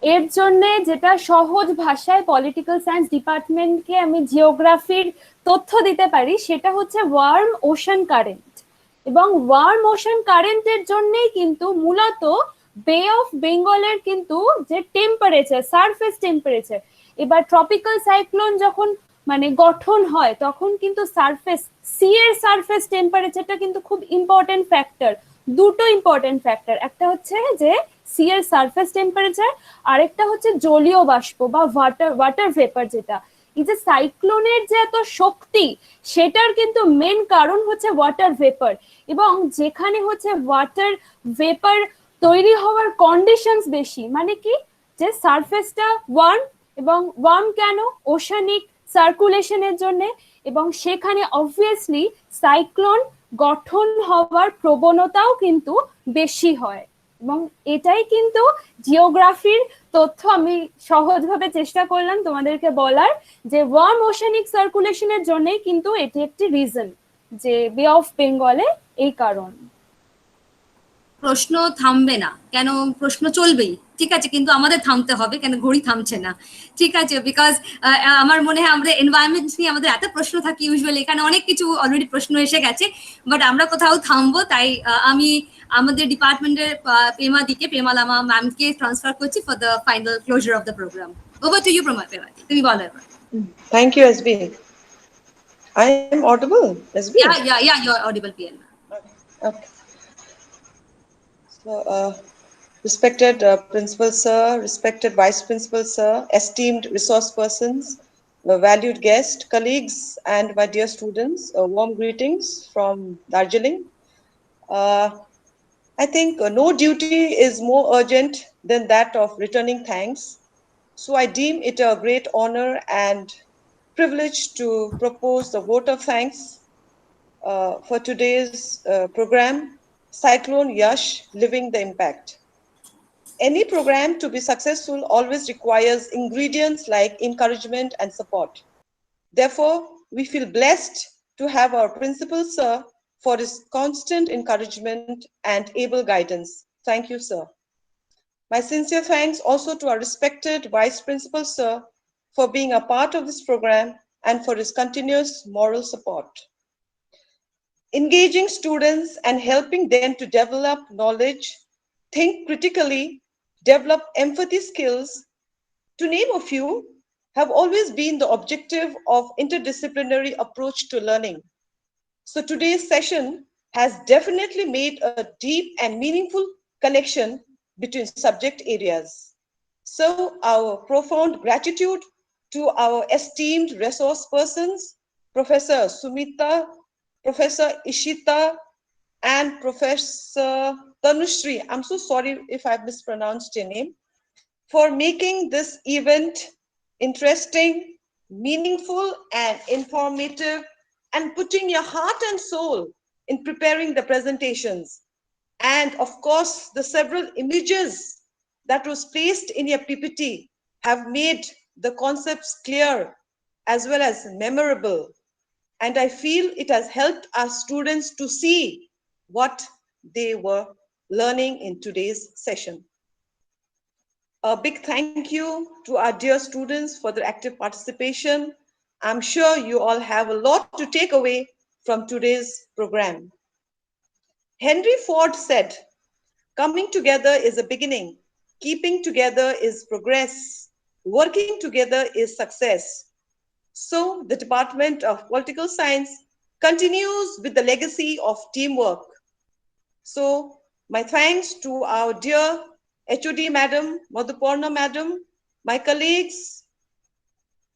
এর জন্য যেটা সহজ ভাষায় পলিটিক্যাল সায়েন্স ডিপার্টমেন্টকে আমি জিওগ্রাফির তথ্য দিতে পারি, সেটা হচ্ছে ওয়ার্ম ওশান কারেন্ট। এবং ওয়ার্ম ওশান কারেন্টের জন্যই কিন্তু মূলত বে অফ বেঙ্গলের কিন্তু যে টেম্পারেচার, সারফেস টেম্পারেচার, এবার ট্রপিক্যাল সাইক্লোন যখন মানে গঠন হয় তখন কিন্তু সারফেস, সি এর সারফেস টেম্পারেচারটা কিন্তু খুব ইম্পর্টেন্ট ফ্যাক্টর। দুটো ইম্পর্টেন্ট ফ্যাক্টর, একটা হচ্ছে যে সি এর সারফেস টেম্পারেচার, আরেকটা হচ্ছে জলীয় বাষ্প বা ওয়াটার ভেপার। যেটা এই যে সাইক্লোনের যে এত শক্তি, সেটার কিন্তু মেন কারণ হচ্ছে ওয়াটার ভেপার। এবং যেখানে হচ্ছে ওয়াটার ভেপার তৈরি হওয়ার কন্ডিশনস বেশি, মানে কি যে সারফেসটা ওয়ার্ম, এবং ওয়ার্ম কেন? ওশানিক সার্কুলেশনের জন্য, এবং সেখানে অবভিয়াসলি সাইক্লোন গঠন হওয়ার প্রবণতাও কিন্তু বেশি হয়। এবং এটাই কিন্তু জিওগ্রাফির তথ্য আমি সহজভাবে চেষ্টা করলাম তোমাদেরকে বলার, যে ওয়ার্ম ওশানিক সার্কুলেশনের জন্যই কিন্তু এটি একটি রিজন যে বে অফ বেঙ্গলে এই কারণ। প্রশ্ন থামবে না কেন? প্রশ্ন চলবেই, ঠিক আছে, কিন্তু আমাদের থামতে হবে, কেন ঘড়ি থামছে না, ঠিক আছে? বিকজ আমার মনে হয় আমাদের এনভায়রনমেন্ট নিয়ে আমাদের এত প্রশ্ন থাকে ইউজুয়ালি, এখানে অনেক কিছু অলরেডি প্রশ্ন এসে গেছে, বাট আমরা কোথাও থামবো। তাই আমি আমাদের ডিপার্টমেন্টের প্রেমা লামা ম্যামকে ট্রান্সফার করছি for the final closure of the programme. Over to you Prema, তুমি বলো এবার। Thank you SB. I am audible, SB? Yeah, you're audible, PN. Okay. So, respected Principal Sir, respected Vice Principal Sir, esteemed resource persons, valued guests, colleagues, and my dear students, warm greetings from Darjeeling. I think no duty is more urgent than that of returning thanks. So I deem it a great honor and privilege to propose the vote of thanks for today's program, Cyclone Yash, Living the Impact. Any program to be successful always requires ingredients like encouragement and support. Therefore, we feel blessed to have our principal, sir, for his constant encouragement and able guidance. Thank you, sir. My sincere thanks also to our respected Vice Principal, sir, for being a part of this program and for his continuous moral support. Engaging students and helping them to develop knowledge, think critically, develop empathy skills, to name a few, have always been the objective of interdisciplinary approach to learning. So today's session has definitely made a deep and meaningful connection between subject areas. So our profound gratitude to our esteemed resource persons, Professor Sumita, Professor Ishita, and Professor Tanushree, I'm so sorry if I've mispronounced your name, for making this event interesting, meaningful, and informative, and putting your heart and soul in preparing the presentations. And of course, the several images that was placed in your PPT have made the concepts clear as well as memorable. And I feel it has helped our students to see what they were learning in today's session. A big thank you to our dear students for their active participation. I'm sure you all have a lot to take away from today's program. Henry Ford said, "Coming together is a beginning, keeping together is progress, working together is success." So the Department of Political Science continues with the legacy of teamwork. So my thanks to our dear HOD Madam, Madhuparna Madam, my colleagues,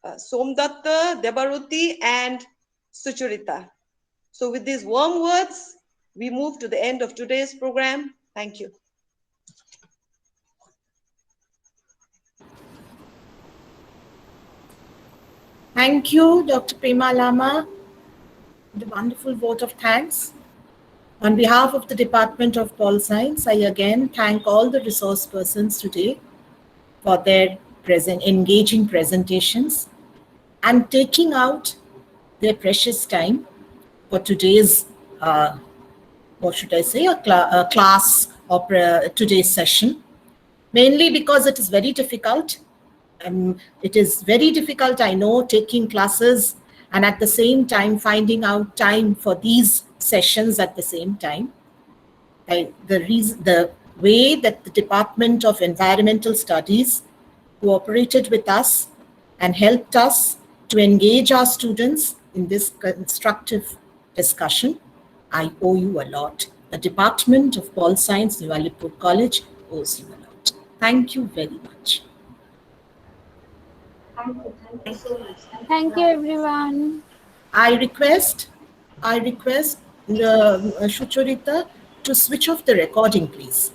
Somdatta, Debaruti, and Sucharita. So with these warm words, we move to the end of today's program. Thank you. Thank you, Dr. Prema Lama, the wonderful vote of thanks. On behalf of the Department of Pol Science, I again thank all the resource persons today for their engaging presentations and taking out their precious time for today's, what should I say, a class or today's session, mainly because it is very difficult. It is very difficult, I know, taking classes and at the same time finding out time for these sessions at the same time. The way that the Department of Environmental Studies cooperated with us and helped us to engage our students in this constructive discussion, I owe you a lot. The Department of Pol Science, New Alipur College, owes you a lot. Thank you very much. Thank you so much. Thank you, everyone. I request Sucharita to switch off the recording, please.